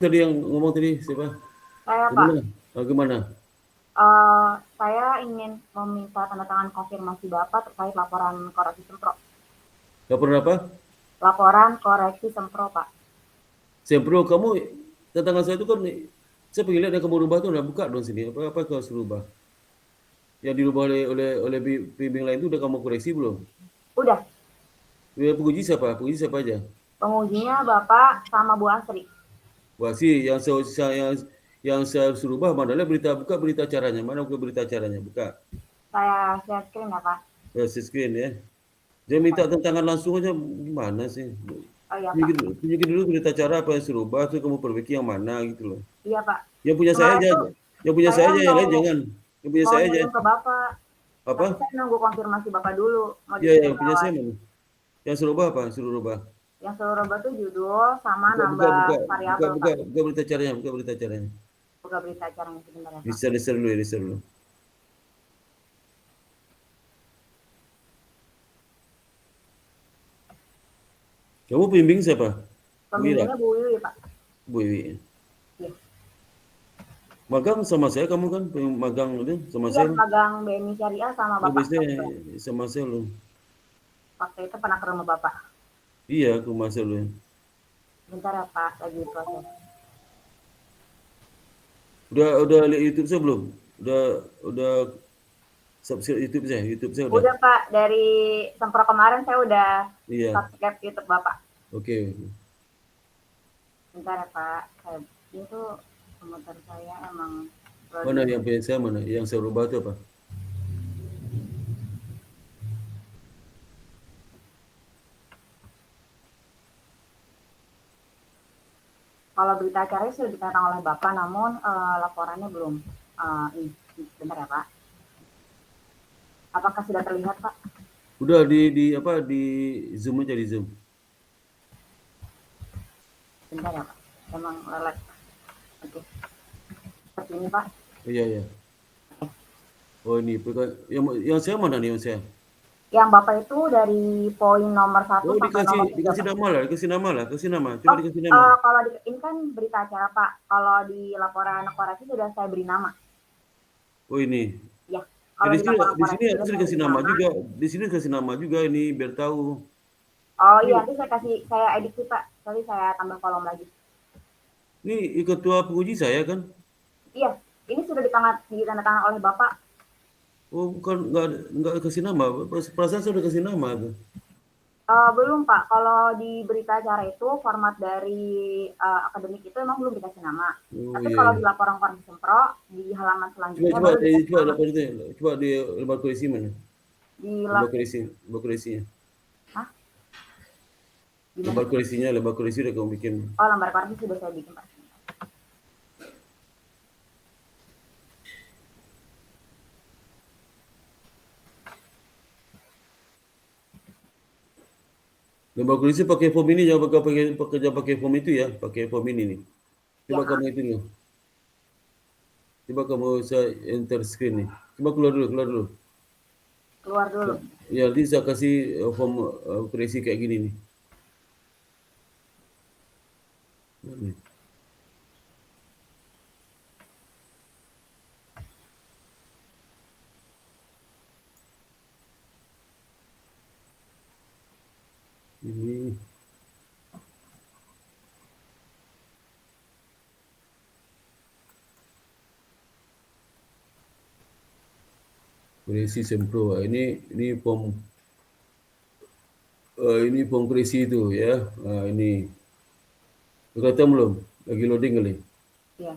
Tadi yang ngomong tadi siapa? Saya, Pak. Gimana? Gimana? Saya ingin meminta tanda tangan konfirmasi Bapak terkait laporan koreksi Sempro. Laporan apa? Laporan koreksi Sempro, Pak. Bro, kamu tantangan saya itu kan saya pengen lihat yang kamu rubah tuh udah buka dong sini. Apa kau harus rubah? Yang dirubah oleh pembimbing lain itu udah kamu koreksi belum? Udah, Ya, penguji siapa? Penguji siapa aja? pengujinya Bapak sama Bu Asri. Wah sih yang saya harus rubah mana lah buka berita acaranya. Mana buka berita acaranya? Buka. Saya share screen ya, Pak. Ya, screen ya. Dia minta tantangan langsung aja gimana sih? Oh iya, Pak. Tunjukin dulu berita acara apa yang serubah, terus kamu perbaiki yang mana gitu loh. Iya, Pak. Yang punya saya Kemarin aja, tuh yang punya saya saya aja, yang lain jangan. Yang punya mau saya aja. ngirim ke Bapak, tapi Apa? saya nunggu konfirmasi Bapak dulu, mau Ya, dikirim yang punya lewat. saya mana? Yang serubah apa? Suruh rubah. Yang suruh rubah tuh judul sama Buka, buka, nambah buka, buka, variabel, buka, Pak. buka berita acaranya, buka berita acaranya. Buka berita acaranya sebentar ya, Pak. Lister dulu ya, lister dulu. Kamu pembimbing siapa? Bu Ira, Pembimbingnya Bu Wiwi, Pak. Bu Iwi. Iya. Magang sama saya, kamu kan magang itu sama Iya, saya. magang BNI Syariah sama Ya, Bapak. biasanya sama saya loh. Waktu itu pernah ke rumah Bapak. Iya, aku masuk loh. Bentar ya Pak, lagi proses. Udah lihat YouTube saya belum? Udah subscribe YouTube saya udah. Udah Pak, dari Sempro kemarin saya udah Iya, subscribe YouTube Bapak. oke. Bentar ya Pak, saya itu komputer saya emang Mana loading. yang punya saya mana? Yang saya rubah itu apa? Kalau berita acaranya sudah ditantang oleh Bapak, namun laporannya belum. Ini, bentar ya Pak. Apakah sudah terlihat Pak? Udah di apa di Zoom aja di Zoom. Bentar ya Pak, emang lelet. Oke, seperti ini Pak. Iya ya. Oh ini yang saya mana nih yang saya? Yang Bapak itu dari poin nomor 1 Oh sampai nomor 3 dikasih Pak. nama lah, dikasih nama lah, kasih nama. Coba Oh, dikasih nama. kalau ini kan berita acara Pak. Kalau di laporan koreksi sudah saya beri nama. Oh ini. Ya, Ya, kalau di laporan di sini koreksi sudah harus saya dikasih beri nama nama. juga. Di sini dikasih nama juga ini biar tahu. Oh iya, Ini, nanti saya edit sih Pak. Nanti saya tambah kolom lagi. ini ketua penguji saya kan? Iya, ini sudah ditandatangan oleh Bapak. Oh bukan nggak kasih nama. Perasaan saya udah kasih nama tuh. Belum Pak, kalau di berita acara itu format dari akademik itu emang belum dikasih nama. Oh Tapi iya. kalau Iya. di laporan koreksi Sempro, di halaman selanjutnya Coba baru dikasih coba nama. lapor itu. Coba di lembar koalisi mana? Di Lembar lab, koalisi, lembar koalisinya. Hah? Gimana Lembar Pak? koalisinya, lembar koalisi udah kamu bikin. Oh, lembar koreksi sudah saya bikin Pak. Lembar koalisi pakai form ini, jangan pakai form itu ya, pakai form ini nih. Coba Ya, kamu itu nih. Coba kamu saya enter screen nih. Coba keluar dulu, keluar dulu. keluar dulu. Ya, nanti saya kasih form koalisi kayak gini nih. Nih. Ini koalisi Sempro. Ini form koalisi itu ya. Ini. Kelihatan belum? Lagi loading kali. Ya.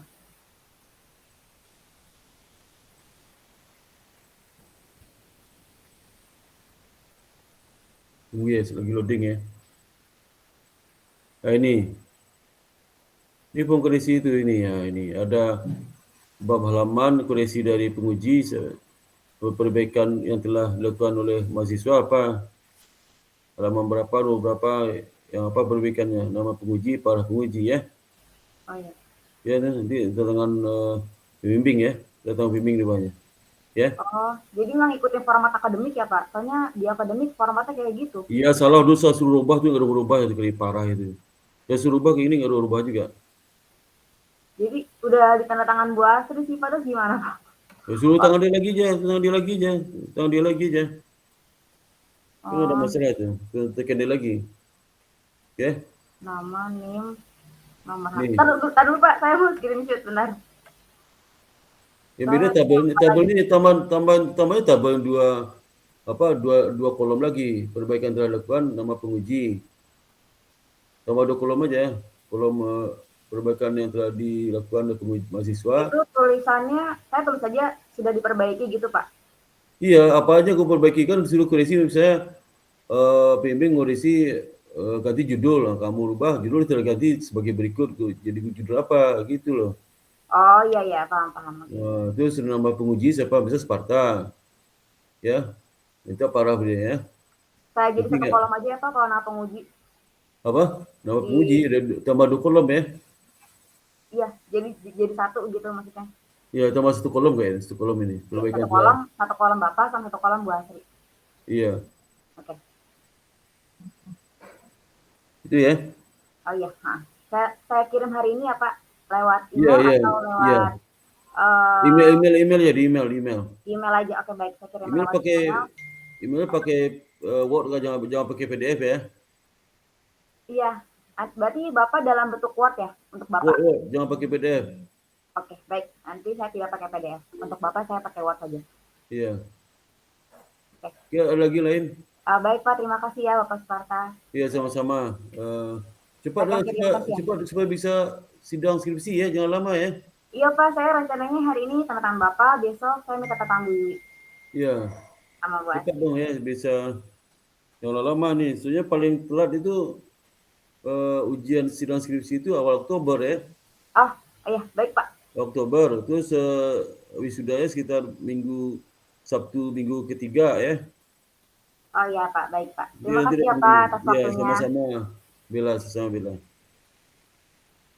Tunggu ya, lagi loading ya. Nah, ini. Ini form koalisi itu ini ya, ini ada bab halaman koreksi dari penguji perbaikan yang telah dilakukan oleh mahasiswa apa halaman berapa row berapa yang apa perbaikannya nama penguji para penguji ya Oh iya. ya nanti dengan pembimbing ya datang pembimbing di bawahnya ya Oh, jadi nggak ngikutin format akademik ya Pak? Soalnya di akademik formatnya kayak gitu. iya salah dosa suruh rubah tuh nggak ada berubah itu kali parah itu ya suruh rubah kayak ini nggak ada berubah juga Udah ditandatangan Bu Asri sih Pak, terus gimana Pak? Suruh tangan dia lagi aja, tangan dia lagi aja, tangan dia lagi aja. Itu nggak ada Oh, masalah itu, tekan dia lagi. Oke, nama, NIM, nomor HP. nih. Tar dulu Pak, saya mau screenshot bentar. Yang beda Soalnya tabel ini tambahnya tabel dua kolom lagi. Perbaikan telah dilakukan nama penguji. Tambah 2 kolom aja. Kolom perbaikan yang telah dilakukan oleh penguji mahasiswa. itu tulisannya, saya tulis saja sudah diperbaiki gitu Pak. Iya, apa aja aku perbaiki kan disuruh koreksi misalnya pembimbing ngoresi ganti judul, nah, kamu rubah judul ganti sebagai berikut tuh. Jadi judul apa gitu loh. Oh iya iya, paham. Terus nama penguji siapa bisa Sparta. Ya, itu parah dia ya. Saya jadi Ngerti satu nggak? kolom aja ya Pak kalau nama penguji. Apa? Nama penguji Di, ada tambah 2 kolom ya. iya, jadi satu gitu maksudnya. Iya, tambah 1 kolom kayaknya, 1 kolom ini. Ya, Perbaikan telah. satu kolom Bapak sama satu kolom Bu Asri. Iya, Oke. itu ya. Oh iya, nah. Saya kirim hari ini ya Pak, lewat Iya, email iya, atau iya. lewat uh, Email ya, di email, di email. email aja. Oke baik, saya kirim Email lewat pakai email. email pakai Word nggak, jangan pakai PDF ya. Iya, berarti Bapak dalam bentuk Word ya untuk Bapak? Word, jangan pakai PDF. Oke, baik. Nanti saya tidak pakai PDF. Untuk Bapak saya pakai Word saja. Iya. Oke. Ya, ada lagi lain? Baik Pak, terima kasih ya Bapak Sparta. Iya, sama-sama. Cepat Saya lah, akan kirimkan siang. cepat supaya bisa sidang skripsi ya, jangan lama ya. Iya Pak, saya rencananya hari ini tanda tangan Bapak, besok saya minta tanda tangan Bu Iya, sama Bu cepat Asri. dong ya, bisa jangan lama nih. Soalnya paling telat itu ujian sidang skripsi itu awal Oktober ya. Oh, iya, baik Pak. Oktober, terus wisudanya sekitar Sabtu minggu ketiga ya. Oh iya Pak, baik Pak. Terima Dia kasih tidak ya Pak menunggu. atas Ya, waktunya. sama-sama. Bella, sama Bella.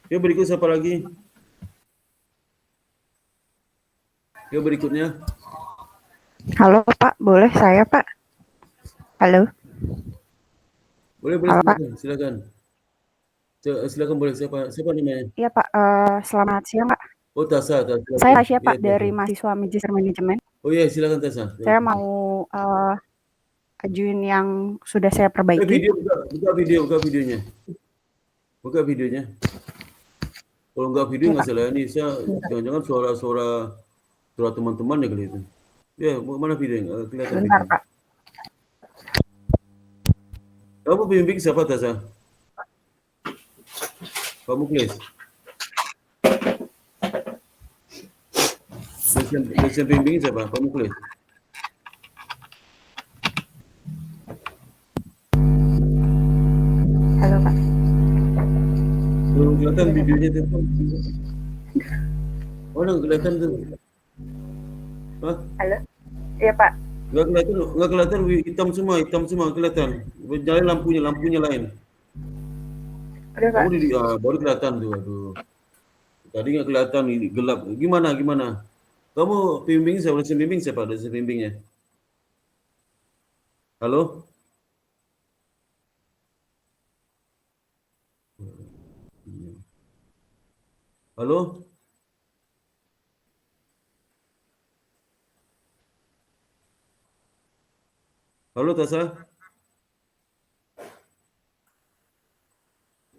Oke, berikut siapa lagi? Oke, berikutnya. Halo Pak, boleh saya Pak? Halo, Boleh, halo Pak. silakan. Silakan boleh, siapa namanya? Iya Pak, selamat siang Pak. Oh, Tasa, Saya silakan. Tasya Iya, Pak Tasa. dari mahasiswa Magister Manajemen. Oh iya, silakan Tasa. Saya Silakan. mau ajuin yang sudah saya perbaiki. Buka videonya. Buka videonya. Kalau nggak video Ya nggak Pak, salah ini, jangan-jangan suara teman-teman ya kali itu. Ya, mana videonya? Kelihatan bentar video. Pak. Kamu bimbing siapa Tasa? Kamu Klis? Dosen bimbing siapa? Kamu Klis? Halo Pak. Belum kelihatan videonya tuh. Oh, nggak kelihatan tuh. Hah? Halo. Iya Pak. Nggak kelihatan, hitam semua kelihatan. Nyalain lampunya lain. Udah Pak. Kamu baru kelihatan tuh, aduh. Tadi nggak kelihatan, gelap. Gimana? Kamu bimbing siapa? Dosen bimbing siapa? Dosen bimbingnya? Halo? Halo? Halo Tasa?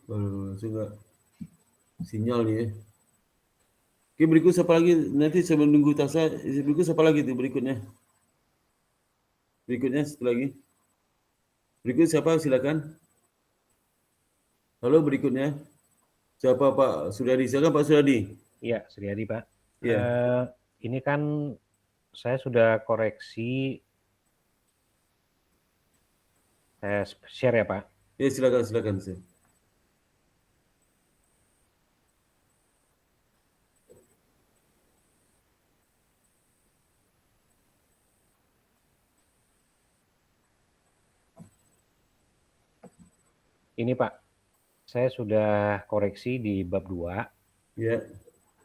Langsung nggak sinyal nih ya. Oke, berikut siapa lagi? Nanti saya menunggu Tasa. Berikut siapa lagi tuh berikutnya? Berikutnya satu lagi. Berikut siapa? Silakan. Halo, berikutnya. Siapa Pak Suryadi? Silakan Pak Suryadi. Iya, Suryadi Pak. Iya. Ini kan saya sudah koreksi. Saya share ya Pak. Ya, silakan. Ini Pak, saya sudah koreksi di bab 2. Ya.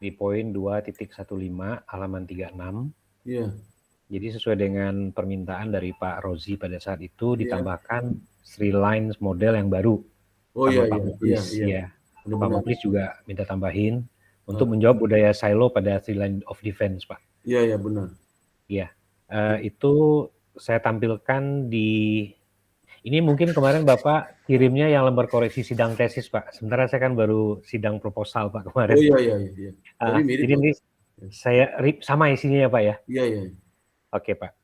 Di poin 2.15 halaman 36. Iya. Jadi sesuai dengan permintaan dari Pak Rozi pada saat itu ditambahkan 3 lines model yang baru. Oh iya. Pak Muklis juga minta tambahin. untuk menjawab budaya silo pada three line of defense, Pak. Iya, benar. Iya, itu saya tampilkan di ini mungkin kemarin Bapak kirimnya yang lembar koreksi sidang tesis, Pak. Sementara saya kan baru sidang proposal, Pak, kemarin. Oh iya. Jadi mirip. Jadi ini saya sama isinya ya, Pak ya? Iya. Oke, Pak.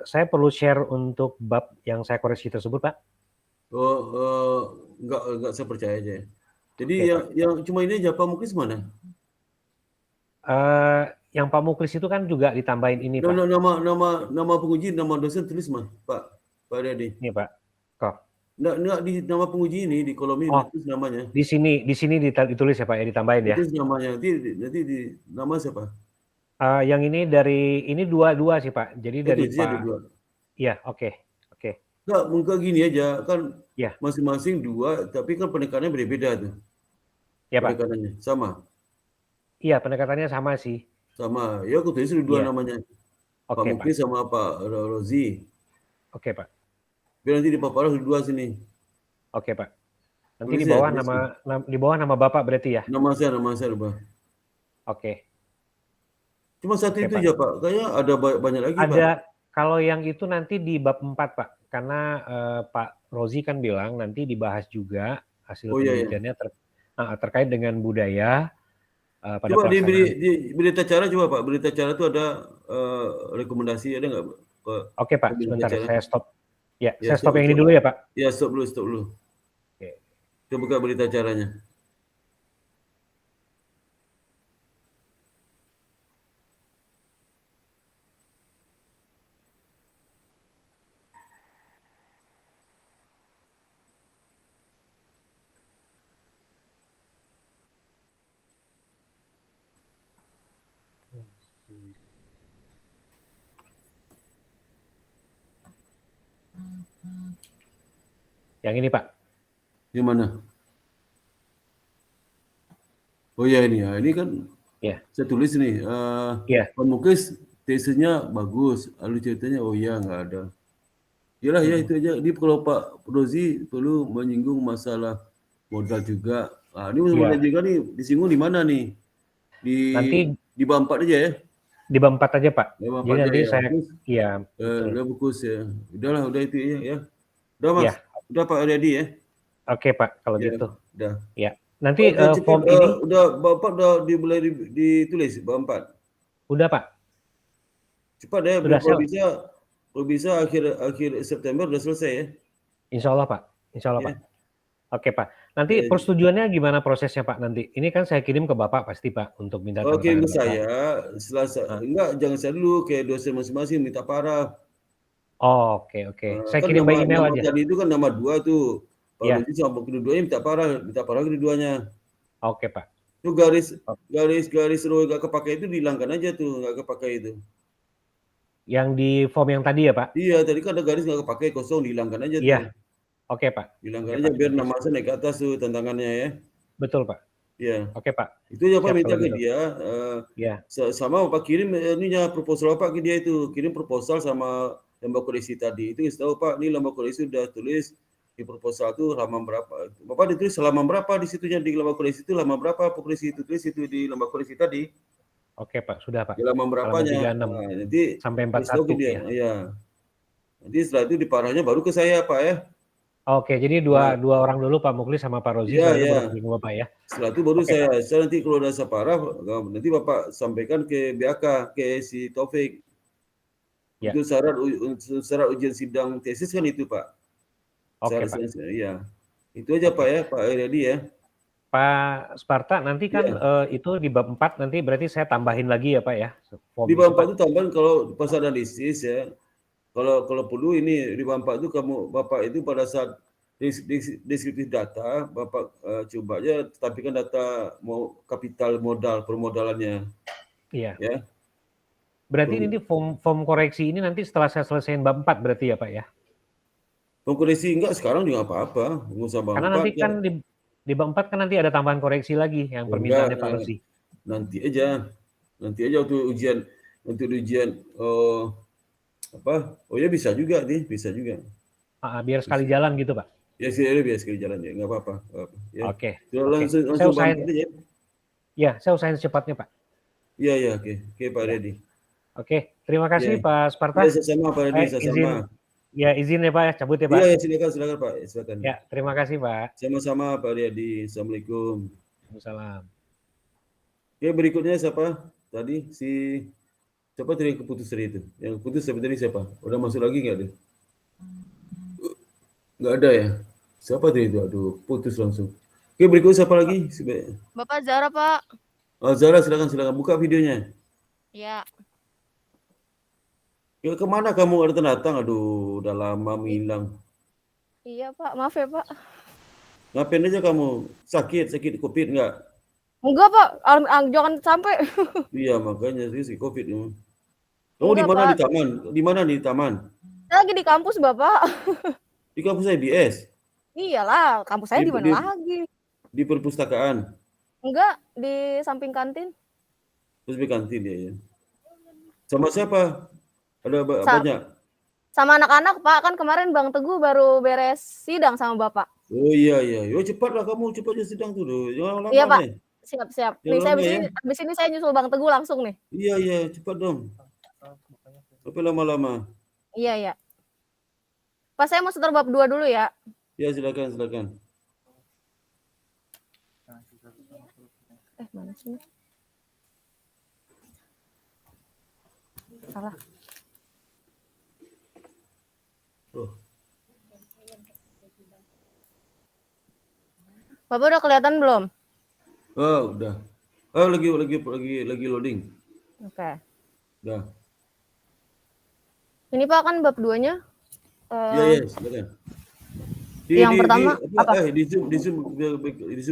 Saya perlu share untuk bab yang saya koreksi tersebut, Pak. Enggak saya percaya aja. Jadi Oke, yang cuma ini aja Pak Muklis mana? Yang Pak Muklis itu kan juga ditambahin ini, Pak. Nama penguji, nama dosen tulis mah, Pak Riyadi. Ini, Pak. Kok? Enggak di nama penguji ini di kolom ini tulis namanya. Di sini ditulis ya, Pak, ya, ditambahin ya. Tulis namanya. Nanti di nama siapa? Yang ini dua sih, Pak. Jadi dari Pak. Iya, oke. Enggak, mungkin gini aja kan. Ya. Masing-masing 2, tapi kan penekanannya berbeda tuh. Ya, Pak. Penekanannya sama. Iya, pendekatannya sama sih. Sama. Ya, aku tulis 2 namanya. Pak Muklis sama Pak Rozi. Oke, Pak. Biar nanti di paparan 2 sini. Oke, Pak. Nanti di bawah nama Bapak berarti ya? Nama saya, Pak. Oke. Cuma satu itu aja, Pak. Kayaknya ada banyak lagi, Pak. Ada, kalau yang itu nanti di bab 4, Pak. Karena Pak Rozi kan bilang nanti dibahas juga hasil penelitiannya terkait dengan budaya pada coba pelaksanaan. di berita acara coba, Pak. Berita acara itu ada rekomendasi, ada nggak, Pak? Oke, Pak. Sebentar, saya stop. Ya, saya stop yang ini dulu ya, Pak. Ya, stop dulu. Oke. Kita buka berita acaranya. Yang ini, Pak. Di mana? Oh ya, ini kan. Ya. Saya tulis nih. Pak Muklis tesisnya bagus, lalu ceritanya nggak ada. Yalah, ya itu aja. Ini kalau Pak Rozi perlu menyinggung masalah modal juga. Ini modal juga nih disinggung di mana nih? Di bab 4 aja ya. Di bab 4 aja, Pak. Jadi nanti saya udah bagus ya. Udah itu ya. Udah, Mas. Udah Pak Riyadi ya. Oke, Pak, kalau gitu. Udah. Ya. Nanti form ini udah bab 4 udah dimulai ditulis bab 4. Udah, Pak. Cepat ya, kalau bisa akhir September udah selesai ya. Insya Allah, Pak. Pak. Oke, Pak. Nanti persetujuannya gimana prosesnya, Pak, nanti? Ini kan saya kirim ke Bapak pasti, Pak, untuk minta tanda tangan. Oke, saya enggak, jangan saya dulu, kayak dosen masing-masing minta paraf. Oke. Saya kirim by email aja. Tadi itu kan nama 2 tuh. Pak Rozi sama kedua-duanya minta paraf kedua-duanya. Oke, Pak. Itu garis row gak kepakai itu dihilangkan aja tuh, gak kepakai itu. Yang di form yang tadi ya, Pak? Iya, tadi kan ada garis gak kepakai, kosong, dihilangkan aja tuh. Iya. Oke, Pak. Dihilangkan aja biar nama saya naik ke atas tuh tantangannya ya. Betul, Pak. Iya. Oke, Pak. Itu ya Pak, minta ke dia. Sama Pak kirim ininya proposal Pak ke dia itu. Kirim proposal sama lembar koreksi tadi. Itu tahu Pak, ini lembar koreksi sudah tulis di proposal itu halaman berapa. Bapak ditulis halaman berapa di situnya di lembar koreksi itu, halaman berapa koreksi itu tulis itu di lembar koreksi tadi. Oke, Pak, sudah, Pak. Di halaman berapanya. Nanti sampai 41 dia. Iya. Nanti setelah itu diparahnya baru ke saya, Pak ya. Oke, jadi dua orang dulu, Pak Muklis sama Pak Rozi, baru ke Bapak ya. Setelah itu baru saya nanti kalau udah separah, nanti Bapak sampaikan ke BAK, ke si Taufik. Ya. Itu syarat ujian sidang tesis kan itu, Pak. Oke, Pak. Iya. Itu aja Pak ya, Pak Riyadi ya. Pak Sparta, nanti kan itu di bab 4 nanti berarti saya tambahin lagi ya, Pak ya. Di bab 4 itu tambahan kalau pas analisis ya. Kalau perlu ini di bab 4 itu Bapak itu pada saat deskripsi data, Bapak coba aja tampilkan data kapital modal, permodalannya. Iya. Ya. Berarti ini form koreksi ini nanti setelah saya selesaiin bab 4 berarti ya, Pak ya? Form koreksi enggak sekarang juga apa-apa. Karena nanti kan di bab 4 kan nanti ada tambahan koreksi lagi yang permintaannya Pak Rozi. Nanti aja untuk ujian ya bisa juga nih, bisa juga. Biar sekali jalan gitu, Pak. Ya biar sekali jalan ya, nggak apa-apa. Ya. Oke. Langsung aja. Ya, saya usahain secepatnya, Pak. Ya, oke. Oke, Pak Ya. Redi. Oke, terima kasih Ya. Pak Sparta. Ya, sama Pak Redi, Baik, izin izin ya Pak ya, cabut ya Pak. Iya, silakan Pak. Silakan. Ya, terima kasih Pak. Sama-sama Pak Redi. Assalamualaikum. Waalaikumsalam. Oke, berikutnya siapa? Tadi siapa tadi yang keputus tadi itu? Yang putus tadi siapa? Udah masuk lagi nggak ada? Nggak ada ya? Siapa tadi itu? Aduh, putus langsung. Oke, berikutnya siapa lagi? Bapak Zara, Pak. Zara, silakan buka videonya. Ya. Ya, kemana kamu ada datang? Aduh, udah lama menghilang. Iya, Pak. Maaf ya, Pak. Ngapain aja kamu? Sakit COVID nggak? Enggak, Pak. Jangan sampai. Iya, makanya sih COVID. Kamu di Enggak, mana Pak. di taman? Di mana di taman? Saya lagi di kampus, Bapak. Di kampus IBS. Iyalah, kampus saya di mana lagi? Di perpustakaan. Enggak, di samping kantin. Terus di kantin ya. Sama siapa? Ada banyak? Sama anak-anak, Pak. Kan kemarin Bang Teguh baru beres sidang sama Bapak. Oh iya. Yo cepatlah kamu, cepatnya sidang tuh. Jangan lama. Iya, Pak. Siap. Nih, saya ya. habis ini saya nyusul Bang Teguh langsung nih. Iya, cepat dong. Tapi lama-lama. Iya. Pak, saya mau setor bab 2 dulu ya. Ya, silakan. Mana sih? Salah. Oh. Bapak udah kelihatan belum? Oh, udah. Oh, lagi loading. Oke. Udah. Ini Pak kan bab 2-nya. Iya, silakan. Yang pertama apa? Di zoom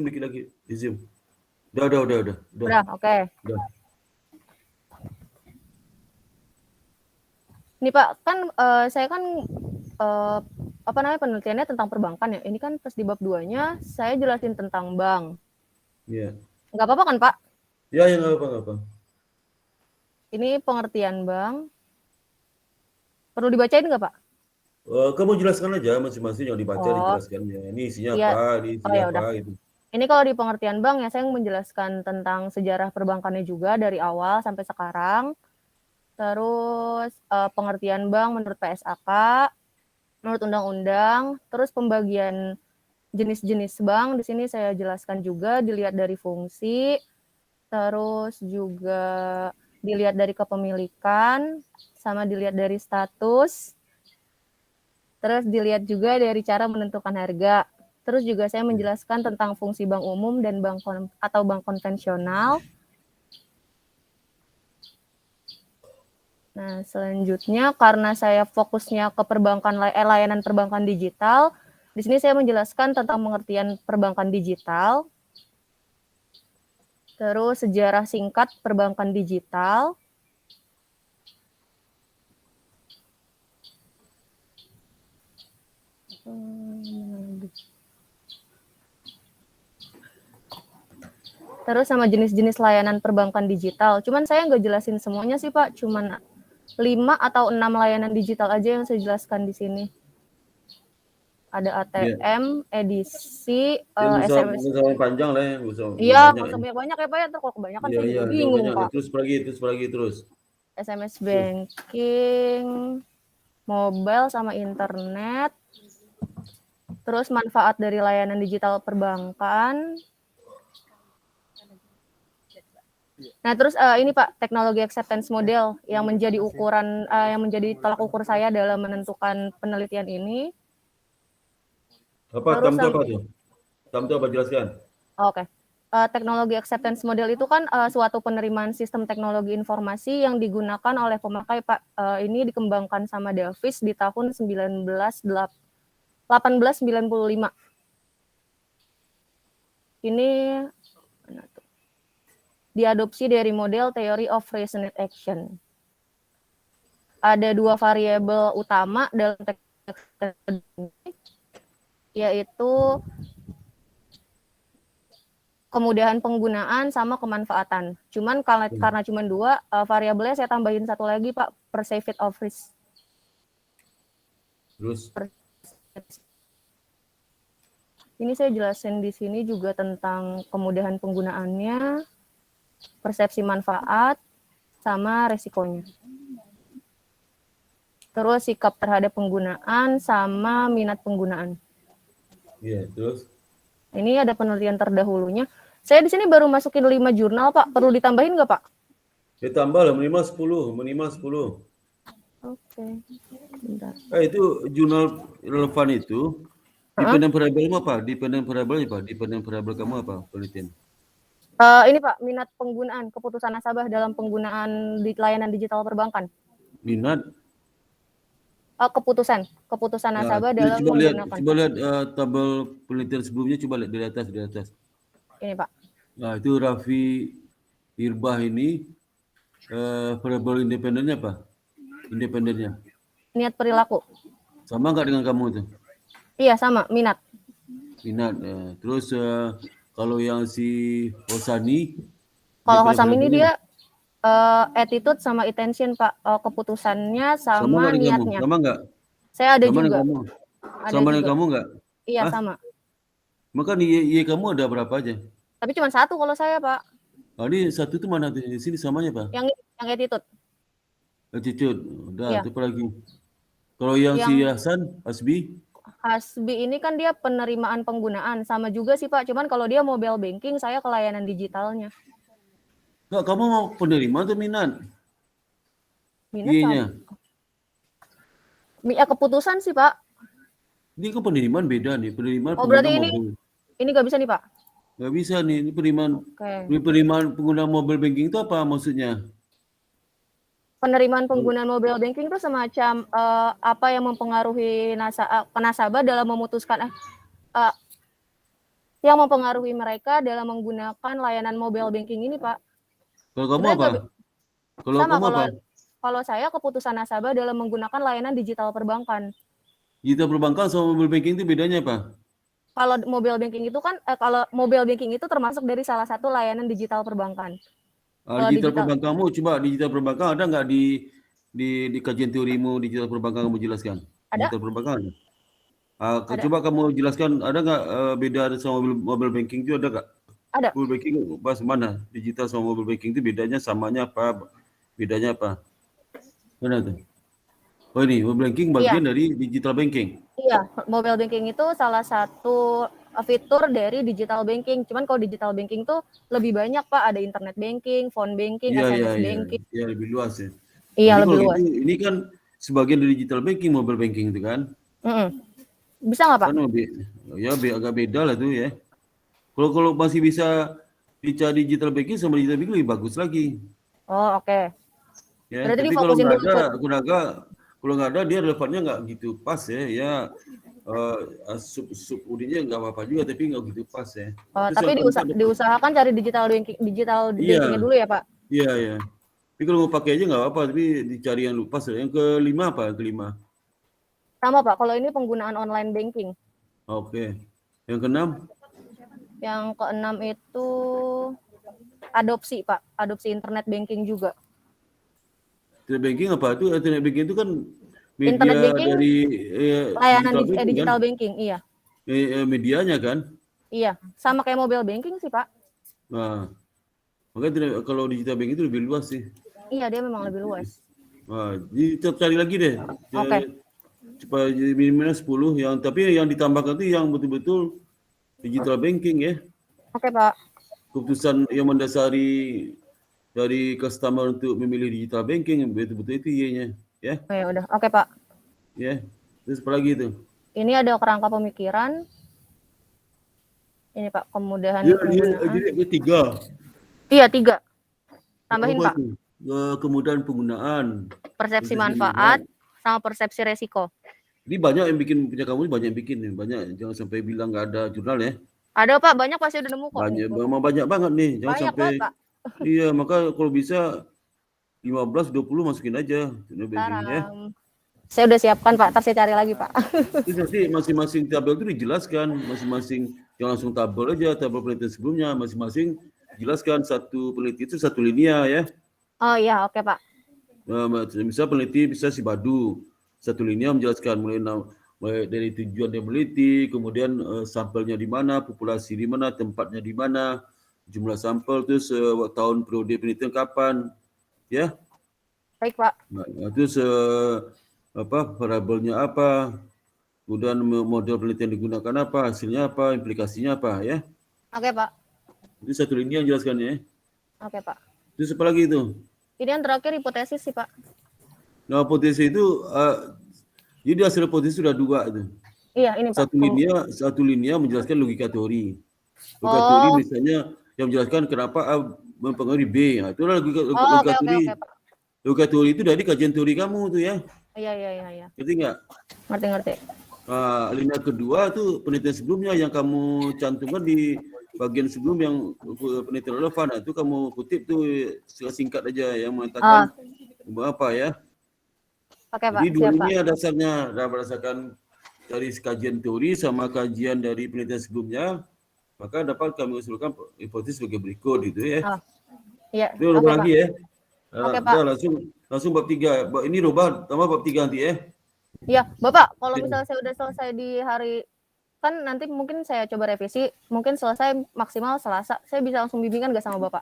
dikit lagi. Di zoom. Udah. Udah, oke. Udah. Ini Pak, kan saya kan penelitiannya tentang perbankan ya. Ini kan pas di bab 2-nya saya jelasin tentang bank. Iya. Nggak apa-apa kan, Pak? Ya, nggak apa-apa. Ini pengertian bank. Perlu dibacain nggak, Pak? Kamu jelaskan aja masing-masing yang dibaca dijelaskannya. Ini isinya apa, ini isinya apa gitu. Ini kalau di pengertian bank ya saya menjelaskan tentang sejarah perbankannya juga dari awal sampai sekarang. Terus pengertian bank menurut PSAK, menurut undang-undang, terus pembagian jenis-jenis bank di sini saya jelaskan juga dilihat dari fungsi, terus juga dilihat dari kepemilikan, sama dilihat dari status, terus dilihat juga dari cara menentukan harga. Terus juga saya menjelaskan tentang fungsi bank umum dan bank konvensional. Nah, selanjutnya karena saya fokusnya ke layanan perbankan digital, di sini saya menjelaskan tentang pengertian perbankan digital. Terus sejarah singkat perbankan digital. Terus sama jenis-jenis layanan perbankan digital. Cuman saya nggak jelasin semuanya sih, Pak. Cuman 5 atau 6 layanan digital aja yang saya jelaskan di sini. Ada ATM, edisi, SMS. Bisa panjang lah ya. Iya, nggak usah banyak-banyak ya, Pak. Ya, kalau kebanyakan saya juga bingung, Pak. Terus. SMS banking, mobile sama internet. Terus manfaat dari layanan digital perbankan. Nah, terus ini Pak, teknologi acceptance model yang menjadi ukuran yang menjadi tolak ukur saya dalam menentukan penelitian ini. Apa TAM itu apa tuh? TAM itu apa, jelaskan? Oke. Teknologi acceptance model itu kan suatu penerimaan sistem teknologi informasi yang digunakan oleh pemakai, Pak. Ini dikembangkan sama Davis di tahun 1895. Ini diadopsi dari model Theory of Reasoned Action. Ada 2 variabel utama dalam teknologi, yaitu kemudahan penggunaan sama kemanfaatan. Cuman karena cuma 2 variabelnya saya tambahin 1 lagi, Pak, perceived of risk. Terus? Ini saya jelasin di sini juga tentang kemudahan penggunaannya. persepsi manfaat, sama resikonya. Terus sikap terhadap penggunaan sama minat penggunaan. Iya, terus? Ini ada penelitian terdahulunya. Saya di sini baru masukin 5 jurnal, Pak. Perlu ditambahin nggak, Pak? Ya tambah lah, minimal 10. Oke. Bentar. Itu jurnal relevan itu, dependent variable apa? Dependent variable apa? Dependent variable kamu apa? Penelitian. Ini Pak, minat penggunaan keputusan nasabah dalam penggunaan di layanan digital perbankan. Minat? Keputusan nasabah dalam Coba menggunakan. lihat tabel penelitian sebelumnya, coba lihat di atas. Ini Pak. Nah, itu Raffi Irbah ini variable independennya apa? Independennya. Niat perilaku. Sama nggak dengan kamu itu? Iya, sama, minat. Minat. Terus kalau yang si Hosani? Kalau Hosam ini dia attitude sama intention, Pak. Keputusannya sama niatnya. Sama nggak? Saya ada sama juga. Kamu? Ada sama dengan juga. kamu nggak? Iya, sama. Maka IE kamu ada berapa aja? Tapi cuma satu kalau saya, Pak. Ini satu itu mana? Di sini samanya, Pak? Yang attitude. Attitude. Udah, Iya. itu apa lagi? Kalau yang si Hasan, Hasbi? Hasbi ini kan dia penerimaan penggunaan. Sama juga sih, Pak. Cuman kalau dia mobile banking, saya ke layanan digitalnya. Enggak, kamu mau penerima atau minat? Minat IE-nya. Ya, keputusan sih, Pak. Ini kan penerimaan beda nih. Penerimaan berarti mobil. Ini nggak bisa nih, Pak? Nggak bisa nih. Ini penerimaan. Oke. Penerimaan pengguna mobile banking itu apa maksudnya? Penerimaan penggunaan mobile banking itu semacam apa yang mempengaruhi nasabah dalam memutuskan yang mempengaruhi mereka dalam menggunakan layanan mobile banking ini, Pak. Kalau kamu apa? Kalau saya keputusan nasabah dalam menggunakan layanan digital perbankan. Digital perbankan sama mobile banking itu bedanya apa? Kalau mobile banking itu kan kalau mobile banking itu termasuk dari salah satu layanan digital perbankan. Digital perbankanmu, coba digital perbankan ada nggak di kajian teorimu digital perbankan kamu jelaskan? Ada. Digital perbankan. Coba kamu jelaskan ada nggak beda sama mobile banking itu ada nggak? Ada. Mobile banking bahas mana? Digital sama mobile banking itu bedanya, samanya apa? Bedanya apa? Mana tuh? Oh ini mobile banking bagian dari digital banking. Iya, mobile banking itu salah satu fitur dari digital banking. Cuman kalau digital banking tuh lebih banyak, Pak. Ada internet banking, phone banking, SMS banking. Iya, lebih luas ya. Iya, lebih luas. Ini kan sebagian dari digital banking, mobile banking itu kan. Bisa nggak, Pak? Kan agak beda lah tuh ya. Kalau masih bisa dicari digital banking sama digital banking lebih bagus lagi. Oh, oke. Ya, berarti tapi kalau nggak ada dia relevannya nggak gitu pas ya. Sub udinnya nggak apa-apa juga, tapi nggak gitu pas ya. Tapi diusahakan cari digital bankingnya dulu ya, Pak? Iya. Tapi kalau mau pakai aja nggak apa-apa, tapi dicari yang pas. Yang kelima apa? Kelima? Sama, Pak. Kalau ini penggunaan online banking. Oke. Yang keenam? Yang keenam itu adopsi, Pak. Adopsi internet banking juga. Internet banking apa itu? Internet banking itu kan media internet banking dari layanan digital banking, iya. Medianya kan? Iya, sama kayak mobile banking sih, Pak. Nah, makanya kalau digital banking itu lebih luas sih. Iya, dia memang lebih luas. Nah, jadi cari lagi deh. Oke. Supaya jadi minimal 10 tapi yang ditambahkan itu yang betul-betul digital banking ya. Oke, Pak. Keputusan yang mendasari dari customer untuk memilih digital banking betul-betul itu Y-nya ya. Oh, ya udah. Oke, Pak. Ya. Terus apa lagi itu? Ini ada kerangka pemikiran. Ini, Pak, kemudahan penggunaan. Jadi 3. Iya, 3. Tambahin, Pak. Kemudahan penggunaan. Persepsi manfaat sama persepsi resiko. Ini banyak yang bikin, punya kamu banyak yang bikin nih. Banyak, jangan sampai bilang nggak ada jurnal ya. Ada, Pak, banyak pasti udah nemu kok. Banyak banget nih. Jangan banyak sampai. banget, Pak. Iya, maka kalau bisa 15-20 masukin aja. Ya. Saya udah siapkan, Pak. Ntar saya cari lagi, Pak. Itu nanti masing-masing tabel itu dijelaskan. Masing-masing, jangan langsung tabel aja. Tabel penelitian sebelumnya. Masing-masing jelaskan satu peneliti itu satu linia ya. Oh iya, oke, Pak. Misal peneliti bisa si Badu. Satu linia menjelaskan mulai dari tujuan dia meneliti, kemudian sampelnya di mana, populasi di mana, tempatnya di mana, jumlah sampel tu, tahun periode penelitian kapan, ya. Baik, Pak. Terus variabelnya apa, kemudian model penelitian digunakan apa, hasilnya apa, implikasinya apa, ya. Oke, Pak. Itu satu lini yang jelaskannya, ya. Oke, Pak. Terus apa lagi itu? Ini yang terakhir hipotesis sih, Pak. Nah, hipotesis itu, jadi hasil hipotesis sudah 2 itu. Iya, ini Pak. Satu linia menjelaskan logika teori. Logika teori misalnya yang menjelaskan kenapa A mempengaruhi B. Nah, itulah logika teori. Oke, Pak. Logika teori itu dari kajian teori kamu tuh, ya. Iya. Ngerti nggak? Ngerti. Linia kedua tuh penelitian sebelumnya yang kamu cantumkan di bagian sebelum yang penelitian relevan. Nah, itu kamu kutip tuh singkat aja yang mengatakan apa, ya. Oke, Pak. Jadi dua Siap, linia dasarnya berdasarkan dari kajian teori sama kajian dari penelitian sebelumnya, maka dapat kami usulkan hipotesis sebagai berikut, gitu, ya. Iya. Itu rubah lagi, ya. Oke, Pak. Udah, langsung bab 3. Ini rubah tambah bab 3 nanti, ya. Iya, Bapak, kalau misalnya saya udah selesai di hari, kan nanti mungkin saya coba revisi, mungkin selesai maksimal Selasa, saya bisa langsung bimbingan nggak sama Bapak?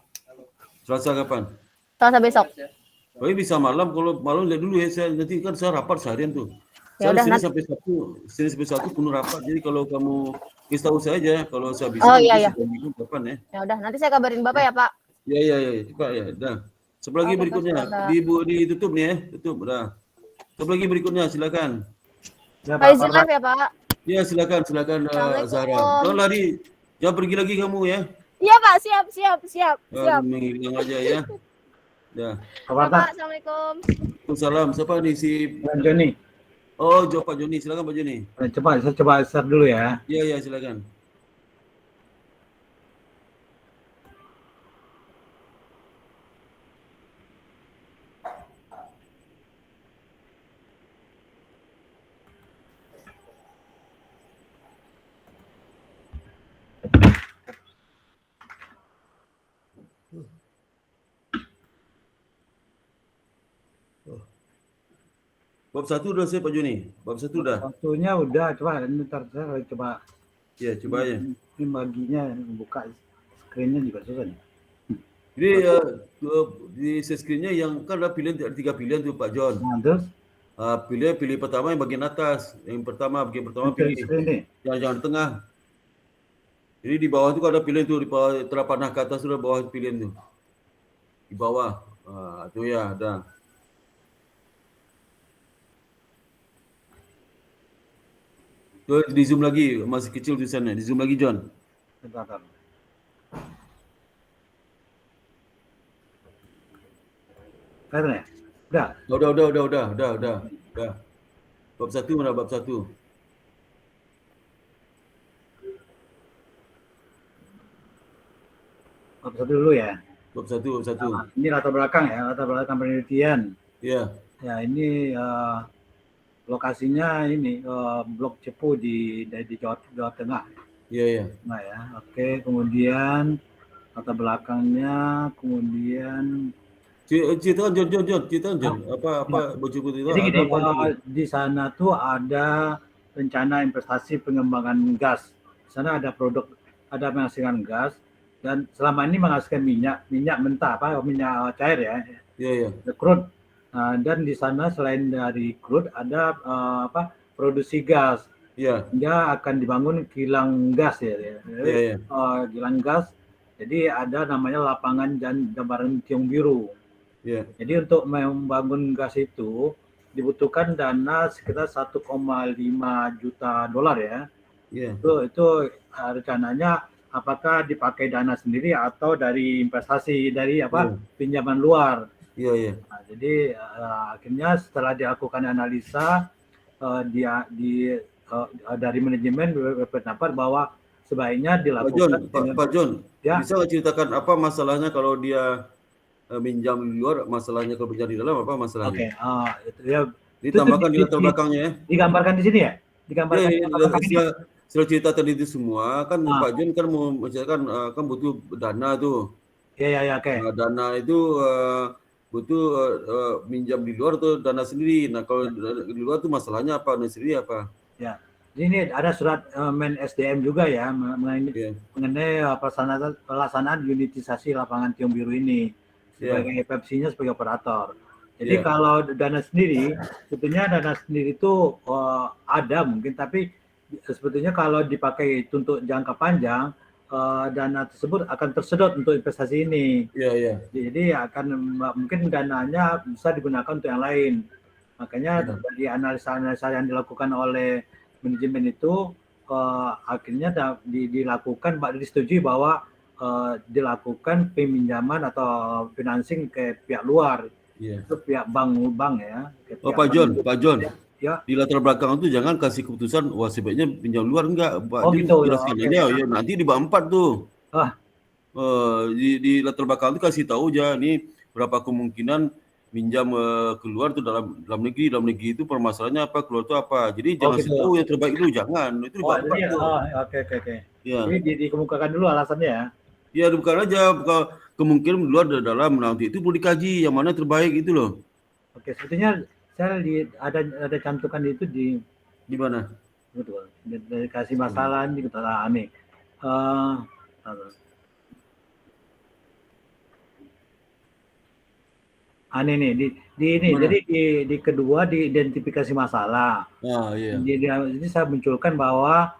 Selasa kapan? Selasa besok. Oh, bisa malam, kalau malam lihat dulu, ya. Nanti kan saya rapat seharian tuh. Ya udah, Senin sampai Sabtu penuh rapat. Jadi kalau kamu kasih tahu saya aja, kalau saya bisa. Iya. Kapan, ya? Ya udah, nanti saya kabarin Bapak ya, Pak. Iya, cepat, ya. Dah. Satu lagi berikutnya, ditutup nih, ya. Tutup, dah. Satu lagi berikutnya, silakan. Pak izin live ya, Pak. Ya, silakan Zahra. Jangan lari, jangan pergi lagi kamu, ya. Iya, Pak, siap. Menghilang aja, ya. Ya. Pak, Assalamualaikum. Waalaikumsalam. Siapa nih si Pak Joni? Oh, Pak Joni. Silakan Pak Joni. Saya coba share dulu, ya. Iya, silakan. Bab 1 udah saya Pak Joni. Bab 1 udah. Satunya udah, coba ntar saya coba. Ya, coba aja. Ini baginya buka screen-nya juga susah nih. Jadi di screen-nya yang kan ada pilihan 3 pilihan tuh Pak John. Nah, terus pilih pertama yang bagian atas. Bagian pertama pilih yang di tengah. Jadi di bawah itu ada pilihan tuh, di bawah telapak ke atas sudah bawah pilihan tuh. Di bawah. Itu ya, ada. Di zoom lagi, masih kecil tulisannya. Di zoom lagi, John. Sebentar. Kelihatan ya? Udah. Udah. Bab 1 mana bab 1? Bab 1 dulu, ya. Bab 1. Nah, ini latar belakang, ya, latar belakang penelitian. Iya. Ya, ini lokasinya ini Blok Cepu di Jawa Tengah. Iya. Nah, ya. Oke, kemudian latar belakangnya, kemudian ceritakan John. Apa Blok Cepu itu? Jadi gini, di sana tuh ada rencana investasi pengembangan gas. Di sana ada menghasilkan gas dan selama ini menghasilkan minyak mentah, minyak cair, ya. Iya. Crude. Nah, dan di sana selain dari crude ada produksi gas. Iya. Dia akan dibangun kilang gas, ya. Iya. Kilang gas. Jadi ada namanya lapangan Jambaran Tiong Biru. Iya. Jadi untuk membangun gas itu dibutuhkan dana sekitar 1,5 juta dolar, ya. Iya. Itu rencananya apakah dipakai dana sendiri atau dari investasi dari pinjaman luar. Iya. Nah, jadi akhirnya setelah dilakukan analisa dari manajemen berpendapat bahwa sebaiknya dilakukan. Pak John, ya. Bisa nggak ceritakan apa masalahnya kalau dia minjam di luar, masalahnya kalau pinjam di dalam apa masalahnya? Oke, ditambahkan di latar belakangnya, ya. Digambarkan di sini, ya. Setelah cerita tadi itu semua kan Pak John kan mau menceritakan kan butuh dana tuh. Iya, oke. Dana itu butuh minjam di luar atau dana sendiri. Nah, kalau di luar tuh masalahnya apa, dana sendiri apa? Ya. Ini ada surat Men SDM juga ya mengenai Ya. pelaksanaan unitisasi lapangan Tiong Biru ini sebagai Pepsi-nya sebagai operator. Jadi Ya. kalau dana sendiri, sebetulnya dana sendiri itu ada mungkin, tapi sebetulnya kalau dipakai untuk jangka panjang, dana tersebut akan tersedot untuk investasi ini. Ya. Jadi mungkin dananya bisa digunakan untuk yang lain. Makanya dari analisa-analisa yang dilakukan oleh manajemen itu akhirnya dilakukan, disetujui bahwa dilakukan peminjaman atau financing ke pihak luar, itu pihak bank ya. Pak John, ya. Di latar belakang itu jangan kasih keputusan wah sebaiknya pinjam luar enggak, Pak. Gitu. Jelaskan aja ya, nanti di bab 4 tuh. Di latar belakang itu kasih tahu aja nih berapa kemungkinan minjam keluar tuh dalam negeri itu permasalahannya apa, keluar itu apa. Jadi jangan gitu. tahu yang terbaik dulu, jangan. Itu di bab 4 tuh. Oke. Ya. Jadi dikemukakan dulu alasannya ya. Ya, bukan aja kemungkinan luar dan dalam, nanti itu perlu dikaji yang mana terbaik itu loh. Oke, sebetulnya saya ada cantukan itu di mana? Betul. Dari kasih masalah ini kita nih. Jadi di kedua di identifikasi masalah. Iya. Jadi saya munculkan bahwa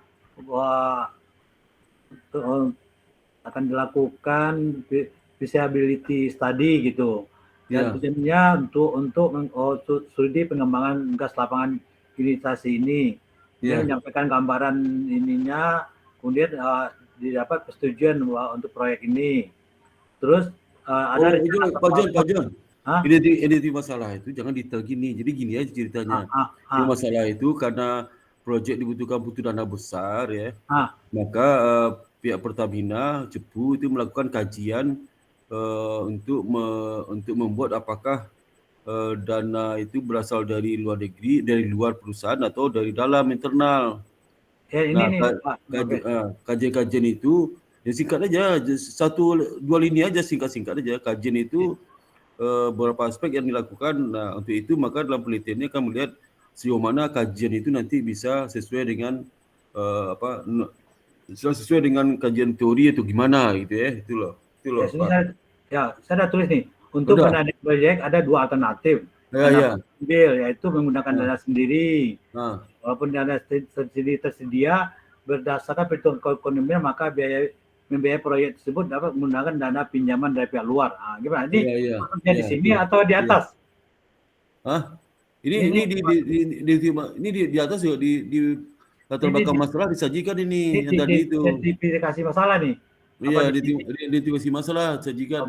akan dilakukan feasibility study gitu. Dan tujuannya untuk studi pengembangan gas lapangan unitisasi ini. Dia menyampaikan gambaran ininya, kemudian didapat persetujuan untuk proyek ini. Terus ada Pak John. Identifikasi masalah itu jangan detail gini. Jadi gini aja ceritanya. Masalah itu karena proyek dibutuhkan dana besar ya. Maka pihak Pertamina Cepu itu melakukan kajian untuk membuat apakah dana itu berasal dari luar negeri, dari luar perusahaan atau dari dalam internal. Kajian itu ya singkat aja, 1-2 lini aja, singkat aja. Kajian itu beberapa aspek yang dilakukan. Nah, untuk itu maka dalam penelitiannya akan melihat sejauh mana kajian itu nanti bisa sesuai dengan sesuai dengan kajian teori atau gimana gitu ya. Itu loh. Pak. Saya ada tulis nih. Untuk pendanaan proyek ada 2 alternatif. Yaitu menggunakan dana sendiri. Walaupun dana sendiri tersedia berdasarkan perhitungan keekonomian, maka membiayai proyek tersebut dapat menggunakan dana pinjaman dari pihak luar. Gimana? Ini di sini atau di atas? Ini di atas juga di latar belakang masalah disajikan ini yang tadi itu. Identifikasi masalah nih. Iya, identifikasi masalah sajikan.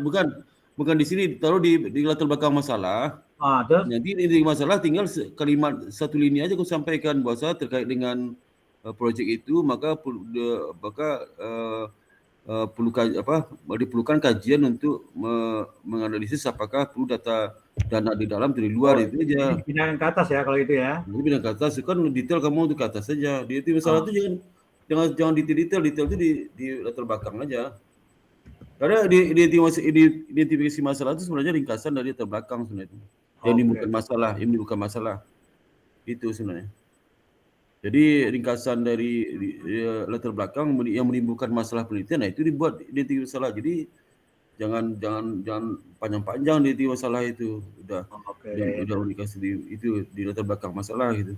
Bukan di sini, taruh di latar belakang masalah. Terus? Nanti di masalah tinggal kalimat 1 lini aja aku sampaikan bahwa terkait dengan proyek itu maka diperlukan kajian untuk menganalisis apakah perlu dana di dalam dari luar. Itu aja. Pindahan ke atas ya kalau itu ya. Ini pindah ke atas kan detail, kamu untuk ke atas saja. Di masalah itu jangan detail itu di latar belakang aja. Karena identifikasi masalah itu sebenarnya ringkasan dari latar belakang sebenarnya. Yang menimbulkan masalah. Itu sebenarnya. Jadi ringkasan dari latar belakang yang menimbulkan masalah penelitian, nah itu dibuat identifikasi masalah. Jadi jangan panjang-panjang identifikasi masalah itu. Udah dikasih itu di latar belakang masalah gitu.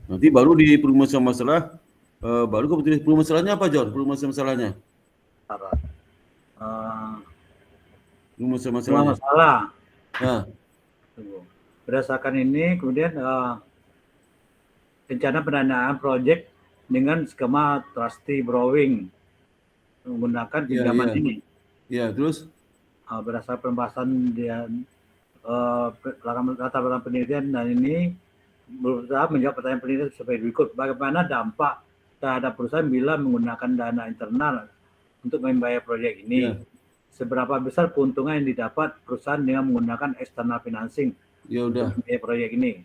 Nanti baru di perumusan masalah, baru kebetulan perumusannya apa John? Perumusan masalahnya? Perumusan masalahnya. Masalah. Berdasarkan ini kemudian rencana pendanaan proyek dengan skema trustee borrowing menggunakan pinjaman ini. Ya, terus berdasarkan pembahasan latar belakang penelitian dan ini berusaha menjawab pertanyaan penelitian sebagai berikut. Bagaimana dampak terhadap perusahaan bila menggunakan dana internal untuk membayar proyek ini? Seberapa besar keuntungan yang didapat perusahaan dengan menggunakan external financing untuk membayar proyek ini?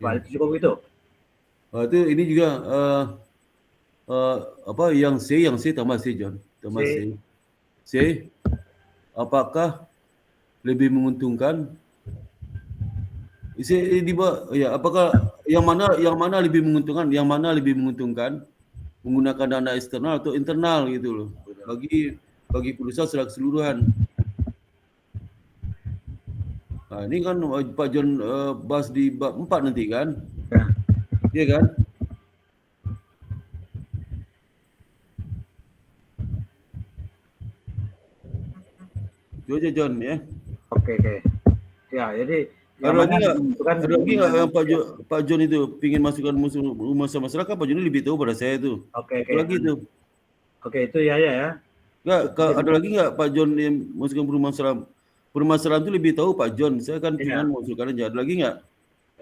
Itu cukup itu. Itu ini juga yang C tambah C John, tambah C. Apakah lebih menguntungkan? Apakah yang mana lebih menguntungkan? Yang mana lebih menguntungkan? Menggunakan dana eksternal atau internal gitu loh. Bagi perusahaan secara keseluruhan. Nah, ini kan Pak John bahas di bab 4 nanti kan? Iya kan? Itu aja John ya. Oke. Ya, jadi Ada lagi nggak? menentukan Ada lagi nggak yang Pak John itu pingin masukkan rumah masyarakat? Pak John ini lebih tahu pada saya itu. Oke. Apa lagi itu? Oke, itu ya. Nggak, ada lagi nggak Pak John yang masukkan permasalahan itu lebih tahu Pak John. Saya kan cuma masukkan aja. Ada lagi nggak?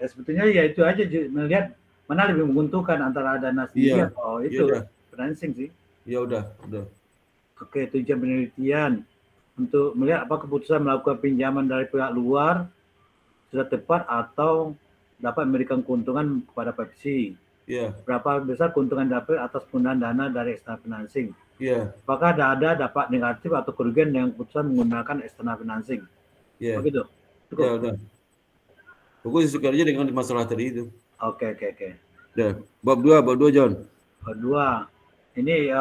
Ya, sebetulnya ya itu aja, melihat mana lebih menguntungkan antara dana sendiri atau itu financing sih. Ya udah. Oke, tujuan penelitian untuk melihat apa keputusan melakukan pinjaman dari pihak luar sudah tepat atau dapat memberikan keuntungan kepada Pepsi. Iya. Berapa besar keuntungan dapat atas penggunaan dana dari external financing. Iya. Apakah ada dampak negatif atau kerugian yang keputusan menggunakan external financing. Iya. Begitu. Ya udah. Pokoknya suka aja dengan masalah tadi itu. Oke. Udah. Bab 2 John. Bab 2. Ini